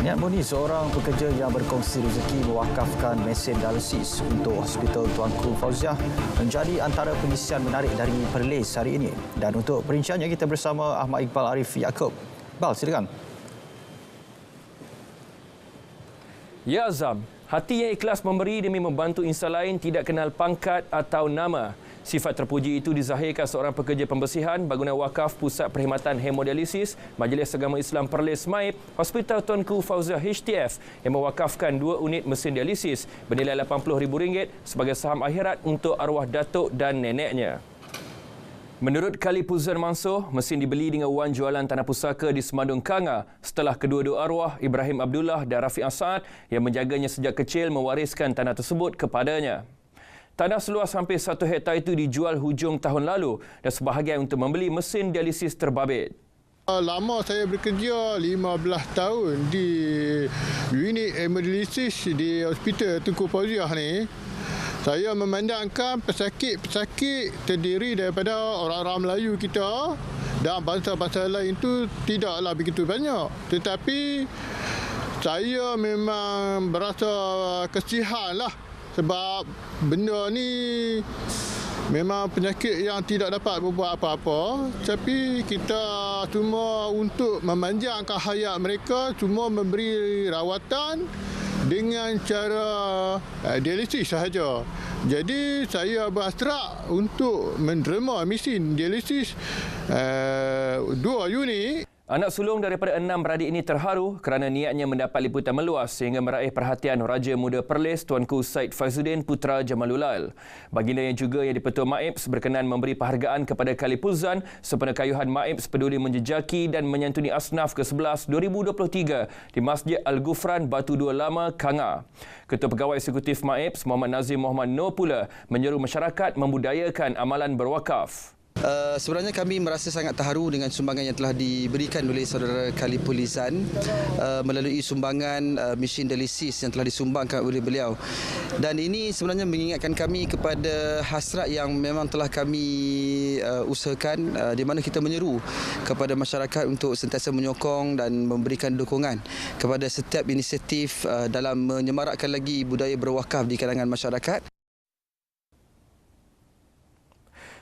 Niat Muni, seorang pekerja yang berkongsi rezeki mewakafkan mesin dialisis untuk Hospital Tuanku Fauziah menjadi antara pengisian menarik dari Perlis hari ini. Dan untuk perinciannya kita bersama Ahmad Iqbal Arif Yaakob. Iqbal, silakan. Ya Azam, hati yang ikhlas memberi demi membantu insan lain tidak kenal pangkat atau nama. Sifat terpuji itu dizahirkan seorang pekerja pembersihan bangunan wakaf Pusat Perkhidmatan Hemodialisis Majlis Agama Islam Perlis Maib, Hospital Tuanku Fauziah HTF yang mewakafkan 2 unit mesin dialisis bernilai RM80,000 sebagai saham akhirat untuk arwah datuk dan neneknya. Menurut Khalid Puzan Mansur, mesin dibeli dengan wang jualan tanah pusaka di Semadung Kanga setelah kedua-dua arwah Ibrahim Abdullah dan Rafiq Asad yang menjaganya sejak kecil mewariskan tanah tersebut kepadanya. Tanah seluas hampir 1 hektar itu dijual hujung tahun lalu dan sebahagian untuk membeli mesin dialisis terbabit. Lama saya bekerja 15 tahun di unit hemodialisis di Hospital Tuanku Fauziah ni. Saya memandangkan pesakit-pesakit terdiri daripada orang-orang Melayu kita dan bangsa-bangsa lain itu tidaklah begitu banyak. Tetapi saya memang berasa kesihan lah sebab benda ni memang penyakit yang tidak dapat berbuat apa-apa. Tapi kita cuma untuk memanjangkan hayat mereka, cuma memberi rawatan dengan cara dialisis sahaja. Jadi saya berhasrat untuk menderma mesin dialisis 2 unit. Anak sulung daripada 6 beradik ini terharu kerana niatnya mendapat liputan meluas sehingga meraih perhatian Raja Muda Perlis Tuanku Said Faizuddin Putra Jamalulal. Baginda yang juga yang di-Pertua MAIPS berkenan memberi penghargaan kepada Kalipuzan sempena kayuhan MAIPS peduli menjejaki dan menyantuni asnaf ke-11 2023 di Masjid Al-Ghufran Batu Dua Lama, Kanga. Ketua Pegawai Eksekutif MAIPS Muhammad Nazim Muhammad Noor pula menyeru masyarakat membudayakan amalan berwakaf. Sebenarnya kami merasa sangat terharu dengan sumbangan yang telah diberikan oleh saudara Kalipuzan melalui sumbangan mesin dialisis yang telah disumbangkan oleh beliau. Dan ini sebenarnya mengingatkan kami kepada hasrat yang memang telah kami usahakan, di mana kita menyeru kepada masyarakat untuk sentiasa menyokong dan memberikan dukungan kepada setiap inisiatif dalam menyemarakkan lagi budaya berwakaf di kalangan masyarakat.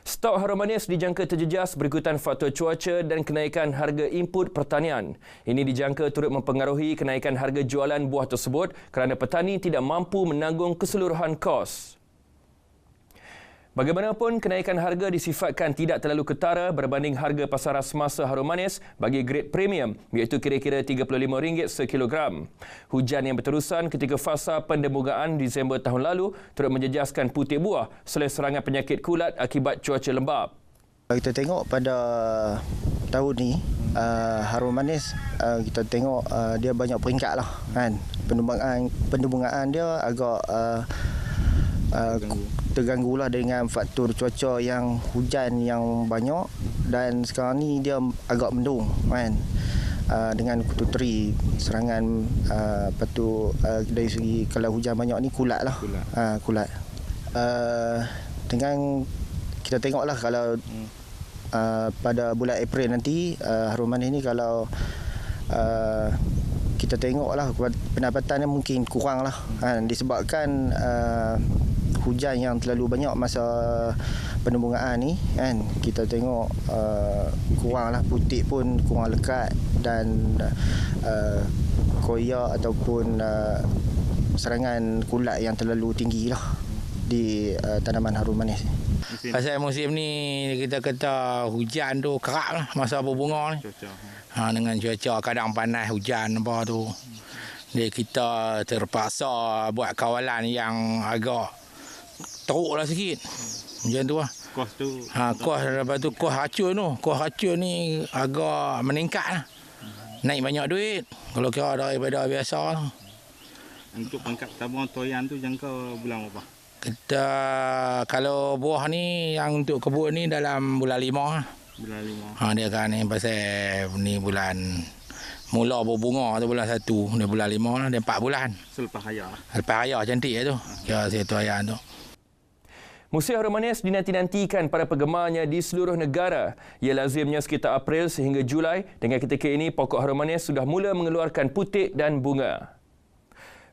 Stok harum manis dijangka terjejas berikutan faktor cuaca dan kenaikan harga input pertanian. Ini dijangka turut mempengaruhi kenaikan harga jualan buah tersebut kerana petani tidak mampu menanggung keseluruhan kos. Bagaimanapun, kenaikan harga disifatkan tidak terlalu ketara berbanding harga pasaran semasa harum manis bagi grade premium iaitu kira-kira RM35 sekilogram. Hujan yang berterusan ketika fasa pendembungaan Disember tahun lalu turut menjejaskan putik buah selain serangan penyakit kulat akibat cuaca lembap. Kita tengok pada tahun ni harum manis kita tengok dia banyak peringkat lah kan. Pendembungaan dia agak terganggulah dengan faktor cuaca yang hujan yang banyak dan sekarang ni dia agak mendung kan, dengan kutu teri serangan dari segi kalau hujan banyak ni kulat lah. Kulat. Dengan kita tengoklah kalau pada bulan April nanti harum manis ni kalau kita tengoklah pendapatannya mungkin kurang lah kan, disebabkan hujan yang terlalu banyak masa pendembungaan ni kan. Kita tengok kuranglah putik pun kurang lekat dan koyak ataupun serangan kulat yang terlalu tinggi lah di tanaman harum manis. Pasal musim ni kita kata hujan tu kerap lah masa berbunga ni. Dengan cuaca kadang panas hujan apa tu. Jadi kita terpaksa buat kawalan yang agak teruk lah sikit. Macam tu lah. Kos tu. Kos lepas tu kos racun tu. Kos racun ni agak meningkat lah. Naik banyak duit. Kalau kira daripada biasa lah. Untuk pangkat tabung toyan tu jangka bulan berapa? Kita kalau buah ni yang untuk kebun ni dalam bulan 5 lah. Bulan 5. Dia kan ni pasal ni bulan mula berbunga tu bulan 1. Dia bulan 5 lah. Dia 4 bulan. Selepas raya. Lepas raya cantik lah tu. Kira situ raya tu. Musim harum manis dinanti-nantikan para penggemarnya di seluruh negara. Ia lazimnya sekitar April sehingga Julai. Dengan ketika ini, pokok harum manis sudah mula mengeluarkan putik dan bunga.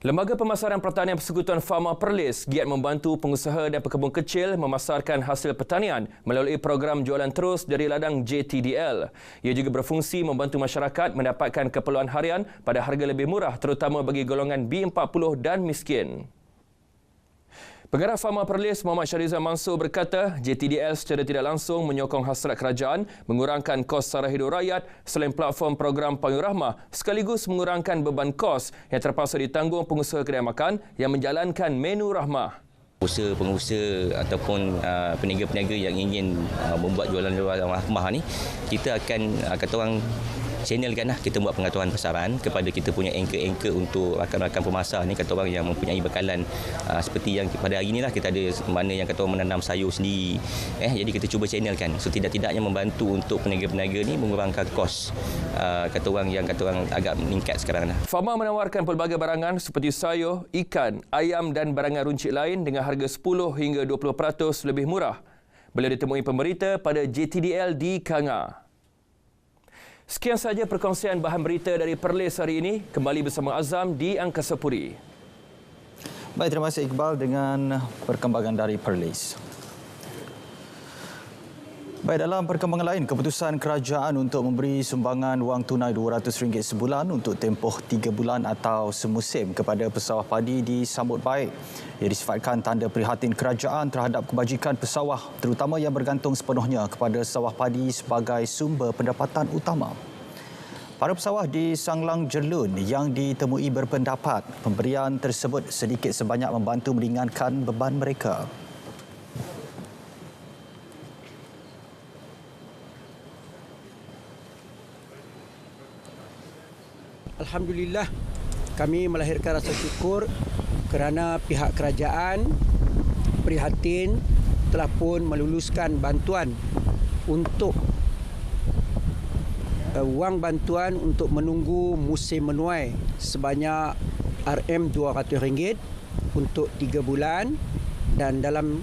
Lembaga Pemasaran Pertanian Persekutuan Farma Perlis giat membantu pengusaha dan pekebun kecil memasarkan hasil pertanian melalui program jualan terus dari ladang JTDL. Ia juga berfungsi membantu masyarakat mendapatkan keperluan harian pada harga lebih murah terutama bagi golongan B40 dan miskin. Pengarah Farma Perlis Muhammad Syahrizal Mansur berkata JTDL secara tidak langsung menyokong hasrat kerajaan mengurangkan kos sara hidup rakyat selain platform program Payung Rahmah sekaligus mengurangkan beban kos yang terpaksa ditanggung pengusaha kedai makan yang menjalankan menu rahmah. Pengusaha ataupun peniaga-peniaga yang ingin membuat jualan rahmah ni, kita akan kata orang channelkan lah, kita buat pengaturan pasaran kepada kita punya anchor-anchor untuk rakan-rakan pemasar ni, kata orang yang mempunyai bekalan seperti yang pada hari ni lah, kita ada mana yang kata orang menanam sayur sendiri, jadi kita cuba channelkan, so tidak-tidaknya membantu untuk peniaga-peniaga ni mengurangkan kos kata orang yang kata orang agak meningkat sekarang lah. Farma menawarkan pelbagai barangan seperti sayur, ikan, ayam dan barangan runcit lain dengan harga 10 hingga 20% lebih murah. Beliau ditemui pemberita pada JTDL di Kanga. Sekian sahaja perkongsian bahan berita dari Perlis hari ini. Kembali bersama Azam di Angkasa Puri. Baik, terima kasih Iqbal dengan perkembangan dari Perlis. Baik, dalam perkembangan lain, keputusan kerajaan untuk memberi sumbangan wang tunai RM200 sebulan untuk tempoh 3 bulan atau semusim kepada pesawah padi disambut baik. Ia disifatkan tanda prihatin kerajaan terhadap kebajikan pesawah terutama yang bergantung sepenuhnya kepada sawah padi sebagai sumber pendapatan utama. Para pesawah di Sanglang Jerlun yang ditemui berpendapat pemberian tersebut sedikit sebanyak membantu meringankan beban mereka. Alhamdulillah, kami melahirkan rasa syukur kerana pihak kerajaan prihatin telah pun meluluskan bantuan untuk wang bantuan untuk menunggu musim menuai sebanyak RM200 untuk 3 bulan dan dalam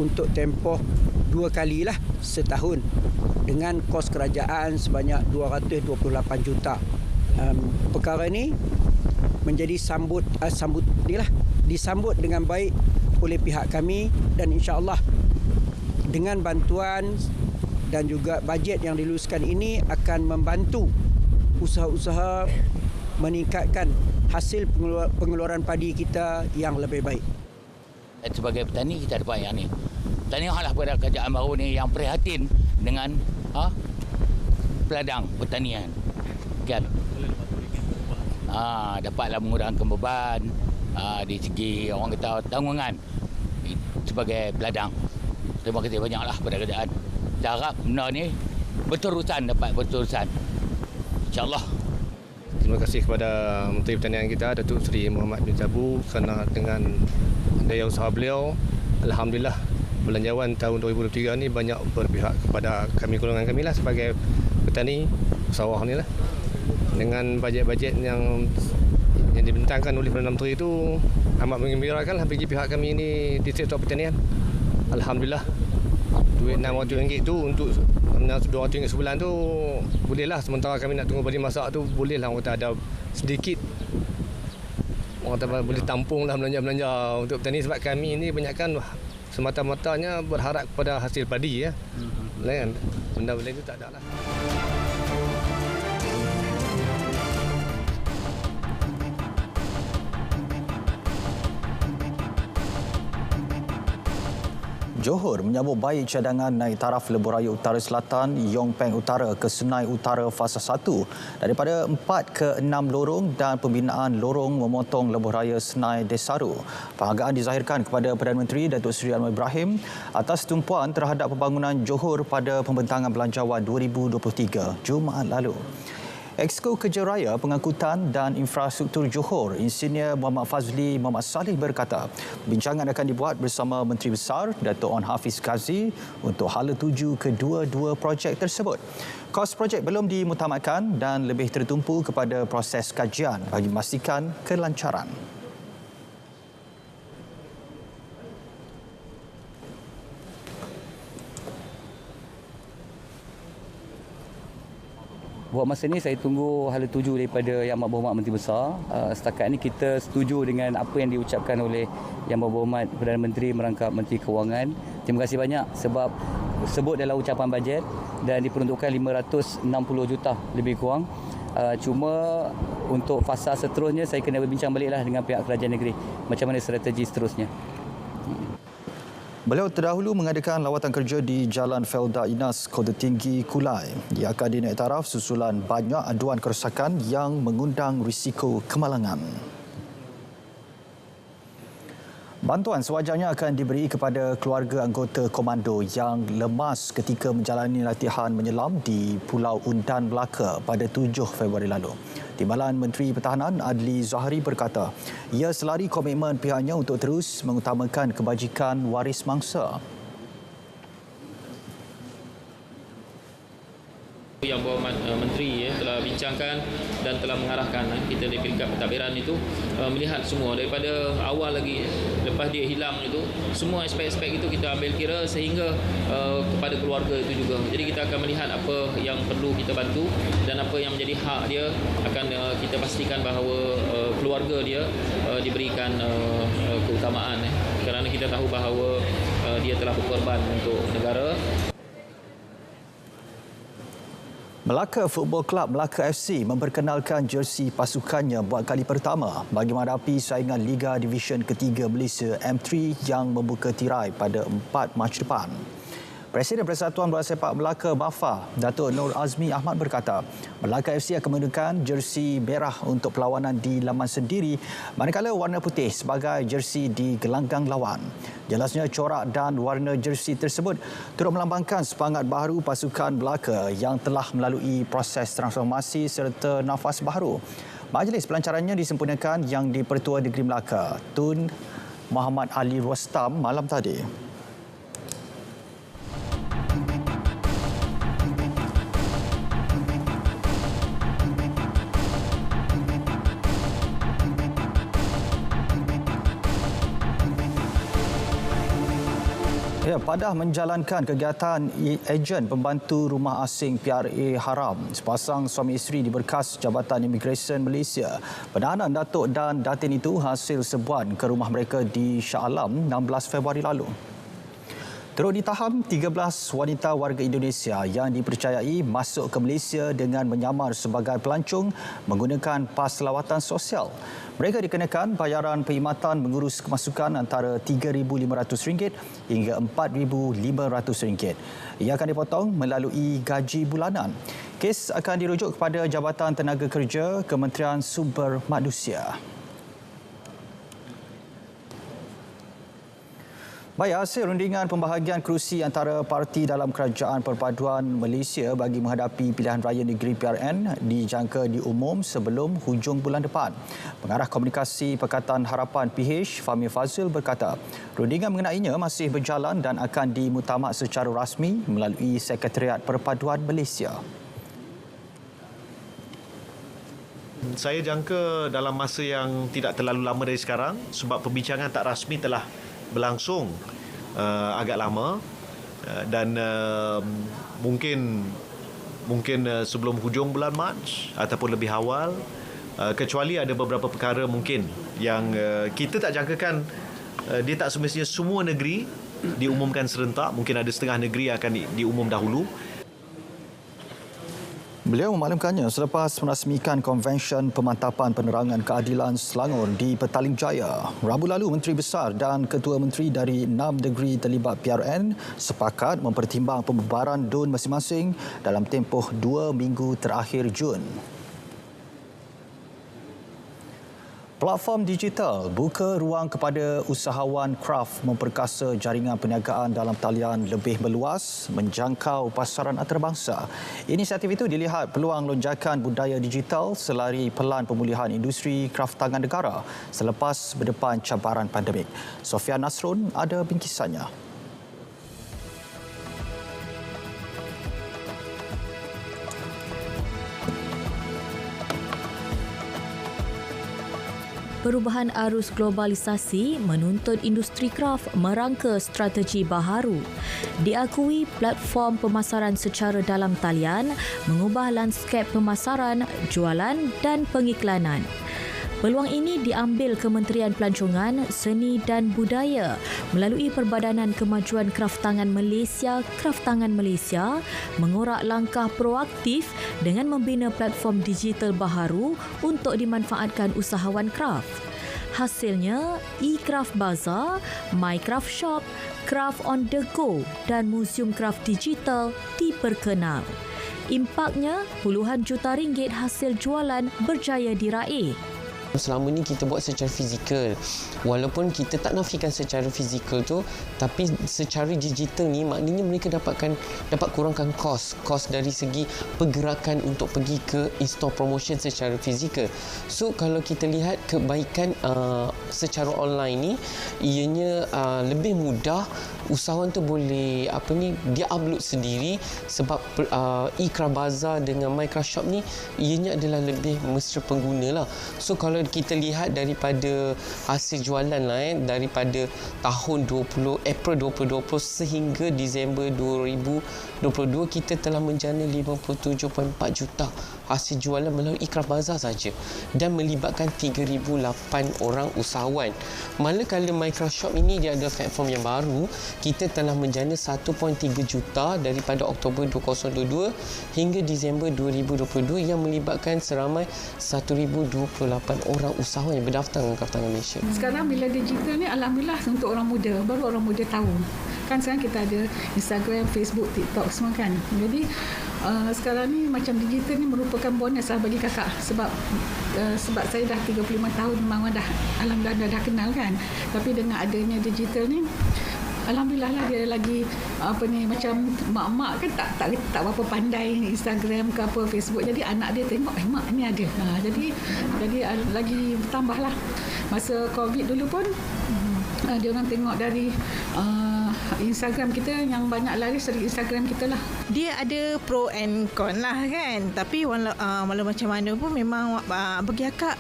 untuk tempoh 2 kalilah setahun dengan kos kerajaan sebanyak 228 juta. Perkara ini menjadi disambut dengan baik oleh pihak kami dan insya-Allah dengan bantuan dan juga bajet yang diluluskan ini akan membantu usaha-usaha meningkatkan hasil pengeluaran padi kita yang lebih baik. Sebagai petani kita dapat yang ni. Tahniahlah kepada kerajaan baru ni yang prihatin dengan peladang pertanian. Kan? Dapatlah mengurangkan beban di segi orang kata tanggungan sebagai peladang. Terima kasih banyaklah kepada kerajaan. Saya harap benda ni berterusan, dapat berterusan. InsyaAllah. Terima kasih kepada Menteri Pertanian kita, Datuk Seri Muhammad bin Jabu, kerana dengan daya usaha beliau, alhamdulillah belanjawan tahun 2023 ni banyak berpihak kepada kami, golongan kami lah sebagai petani sawah ni lah. Dengan bajet-bajet yang dibentangkan oleh Perdana Menteri itu amat menggembirakan lah bagi pihak kami ni di sektor pertanian. Alhamdulillah. Duit RM600 tu untuk RM200 sebulan tu bolehlah, sementara kami nak tunggu balik masak tu bolehlah orang kata ada sedikit orang kata boleh tampung lah belanja-belanja untuk petani, sebab kami ni banyakkan semata-matanya berharap kepada hasil padi ya. Kan benda-benda itu tak ada lah. Johor menyambut baik cadangan naik taraf Lebuh Raya Utara Selatan Yong Peng Utara ke Senai Utara Fasa 1 daripada 4 ke 6 lorong dan pembinaan lorong memotong Lebuh Raya Senai Desaru. Penghargaan dizahirkan kepada Perdana Menteri Datuk Seri Anwar Ibrahim atas tumpuan terhadap pembangunan Johor pada pembentangan belanjawan 2023 Jumaat lalu. Exco Kerja Raya Pengangkutan dan Infrastruktur Johor, Insinyur Muhammad Fazli Muhammad Saleh berkata, bincangan akan dibuat bersama Menteri Besar Datuk On Hafiz Ghazi untuk hala tuju kedua-dua projek tersebut. Kos projek belum dimutamatkan dan lebih tertumpu kepada proses kajian bagi memastikan kelancaran. Buat masa ni saya tunggu hala tuju daripada Yang Amat Berhormat Menteri Besar. Setakat ni kita setuju dengan apa yang diucapkan oleh Yang Amat Berhormat Perdana Menteri merangkap Menteri Kewangan. Terima kasih banyak sebab sebut dalam ucapan bajet dan diperuntukkan 560 juta lebih kurang. Cuma untuk fasa seterusnya saya kena berbincang baliklah dengan pihak kerajaan negeri macam mana strategi seterusnya. Beliau terdahulu mengadakan lawatan kerja di Jalan Felda Inas, Kota Tinggi, Kulai. Ia akan dinaik taraf susulan banyak aduan kerosakan yang mengundang risiko kemalangan. Bantuan sewajarnya akan diberi kepada keluarga anggota komando yang lemas ketika menjalani latihan menyelam di Pulau Undan, Melaka pada 7 Februari lalu. Timbalan Menteri Pertahanan Adli Zahari berkata, ia selari komitmen pihaknya untuk terus mengutamakan kebajikan waris mangsa. Yang Berhormat Menteri telah bincangkan dan telah mengarahkan kita di peringkat pentadbiran itu melihat semua daripada awal lagi lepas dia hilang itu, semua aspek-aspek itu kita ambil kira sehingga kepada keluarga itu juga. Jadi kita akan melihat apa yang perlu kita bantu dan apa yang menjadi hak dia, akan kita pastikan bahawa keluarga dia diberikan keutamaan kerana kita tahu bahawa dia telah berkorban untuk negara. Melaka Football Club Melaka FC memperkenalkan jersey pasukannya buat kali pertama bagi menghadapi saingan Liga Divisyen Ketiga Malaysia M3 yang membuka tirai pada 4 Mac depan. Presiden Persatuan Bola Sepak Melaka Bafa, Datuk Nur Azmi Ahmad berkata, Melaka FC akan menggunakan jersey merah untuk perlawanan di laman sendiri manakala warna putih sebagai jersey di gelanggang lawan. Jelasnya corak dan warna jersey tersebut turut melambangkan semangat baharu pasukan Melaka yang telah melalui proses transformasi serta nafas baharu. Majlis pelancarannya disempurnakan yang di-Pertua Negeri Melaka, Tun Muhammad Ali Rostam malam tadi. Ya, Padah menjalankan kegiatan ejen pembantu rumah asing PRA haram. Sepasang suami isteri diberkas Jabatan Imigresen Malaysia. Penahanan Datuk dan Datin itu hasil sebuan ke rumah mereka di Shah Alam 16 Februari lalu. Turut ditahan 13 wanita warga Indonesia yang dipercayai masuk ke Malaysia dengan menyamar sebagai pelancong menggunakan pas lawatan sosial. Mereka dikenakan bayaran perkhidmatan mengurus kemasukan antara RM3,500 hingga RM4,500. Ia akan dipotong melalui gaji bulanan. Kes akan dirujuk kepada Jabatan Tenaga Kerja Kementerian Sumber Manusia. Baik, hasil rundingan pembahagian kerusi antara parti dalam Kerajaan Perpaduan Malaysia bagi menghadapi pilihan raya negeri PRN dijangka diumum sebelum hujung bulan depan. Pengarah Komunikasi Pakatan Harapan PH, Fahmi Fazil berkata, rundingan mengenainya masih berjalan dan akan dimutamak secara rasmi melalui Sekretariat Perpaduan Malaysia. Saya jangka dalam masa yang tidak terlalu lama dari sekarang sebab perbincangan tak rasmi telah berlangsung agak lama dan mungkin sebelum hujung bulan Mac ataupun lebih awal, kecuali ada beberapa perkara mungkin yang kita tak jangkakan, dia tak semestinya semua negeri diumumkan serentak, mungkin ada setengah negeri akan diumum dahulu. Beliau memaklumkannya selepas merasmikan Konvensyen Pemantapan Penerangan Keadilan Selangor di Petaling Jaya. Rabu lalu, Menteri Besar dan Ketua Menteri dari 6 negeri terlibat PRN sepakat mempertimbang pembubaran DUN masing-masing dalam tempoh 2 minggu terakhir Jun. Platform digital buka ruang kepada usahawan kraft memperkasa jaringan perniagaan dalam talian lebih meluas menjangkau pasaran antarabangsa. Inisiatif itu dilihat peluang lonjakan budaya digital selari pelan pemulihan industri kraft tangan negara selepas berdepan cabaran pandemik. Sofian Nasrun ada bingkisannya. Perubahan arus globalisasi menuntut industri kraft merangka strategi baharu. Diakui platform pemasaran secara dalam talian mengubah lanskap pemasaran, jualan dan pengiklanan. Peluang ini diambil Kementerian Pelancongan, Seni dan Budaya melalui Perbadanan Kemajuan Kraft Tangan Malaysia, Kraft Tangan Malaysia mengorak langkah proaktif dengan membina platform digital baharu untuk dimanfaatkan usahawan kraft. Hasilnya, e-Kraft Bazaar, My Kraft Shop, Kraft on the Go dan Museum Kraft Digital diperkenal. Impaknya, puluhan juta ringgit hasil jualan berjaya diraih. Selama ni kita buat secara fizikal. Walaupun kita tak nafikan secara fizikal tu, tapi secara digital ni maknanya mereka dapat kurangkan kos dari segi pergerakan untuk pergi ke in-store promotion secara fizikal. So kalau kita lihat kebaikan secara online ni, ianya lebih mudah. Usahawan tu boleh dia upload sendiri sebab e-Kraft Bazaar dengan My Kraft Shop ni ianya adalah lebih mesra pengguna lah. So kalau kita lihat daripada hasil jualan daripada tahun April 2020 sehingga Disember 2022 kita telah menjana 57.4 juta hasil jualan melalui Craft Bazaar saja dan melibatkan 3,008 orang usahawan. Manakala Mycraft Shop ini dia ada platform yang baru, kita telah menjana 1.3 juta daripada Oktober 2022 hingga Disember 2022 yang melibatkan seramai 1,028 orang usahawan yang berdaftar dengan Kraftangan Malaysia. Sekarang bila digital ni alhamdulillah untuk orang muda, baru orang muda tahu. Kan sekarang kita ada Instagram, Facebook, TikTok semua kan. Jadi sekarang ni macam digital ni merupakan bonus lah bagi kakak sebab saya dah 35 tahun memang alhamdulillah dah kenal kan. Tapi dengan adanya digital ni alhamdulillah lah dia lagi macam mak-mak kan tak berapa pandai Instagram ke apa Facebook. Jadi anak dia tengok mak ni ada. Jadi lagi bertambah lah. Masa Covid dulu pun dia orang tengok dari Instagram kita, yang banyak laris dari Instagram kita lah. Dia ada pro and con lah kan. Tapi walau macam mana pun memang bagi akak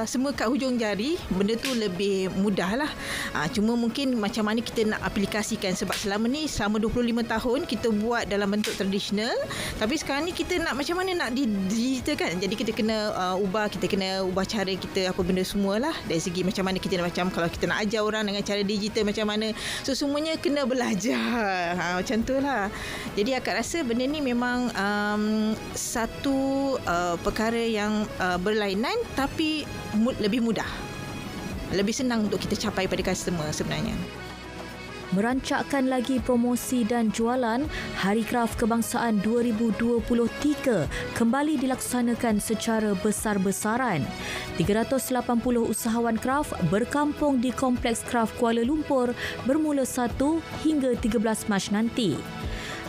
semua kat hujung jari benda tu lebih mudah lah. Cuma mungkin macam mana kita nak aplikasikan, sebab selama 25 tahun kita buat dalam bentuk tradisional, tapi sekarang ni kita nak macam mana nak digital kan. Jadi kita kena ubah cara kita apa benda semualah, dari segi macam mana kita nak, macam kalau kita nak ajar orang dengan cara digital macam mana, so semuanya kena belajar macam tu lah. Jadi akak rasa benda ni memang satu perkara yang berlainan tapi lebih mudah, lebih senang untuk kita capai pada customer sebenarnya. Merancakkan lagi promosi dan jualan, Hari Kraf Kebangsaan 2023 kembali dilaksanakan secara besar-besaran. 380 usahawan kraf berkampung di Kompleks Kraf Kuala Lumpur bermula 1 hingga 13 Mac nanti.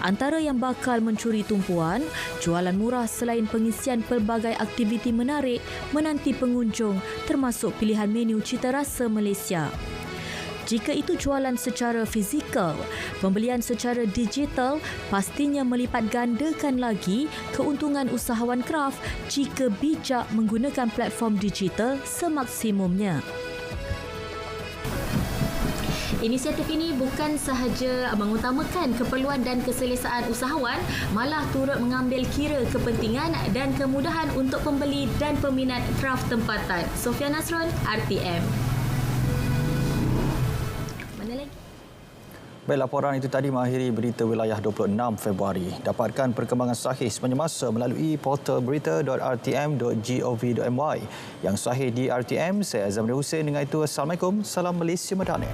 Antara yang bakal mencuri tumpuan, jualan murah selain pengisian pelbagai aktiviti menarik menanti pengunjung termasuk pilihan menu cita rasa Malaysia. Jika itu jualan secara fizikal, pembelian secara digital pastinya melipat gandakan lagi keuntungan usahawan kraf jika bijak menggunakan platform digital semaksimumnya. Inisiatif ini bukan sahaja mengutamakan keperluan dan keselesaan usahawan, malah turut mengambil kira kepentingan dan kemudahan untuk pembeli dan peminat kraf tempatan. Sofia Nasron, RTM. Baik, laporan itu tadi mengakhiri berita wilayah 26 Februari. Dapatkan perkembangan sahih sepanjang masa melalui portal berita.rtm.gov.my. Yang sahih di RTM, saya Azam Hussein. Dengan itu, Assalamualaikum. Salam Malaysia Madani.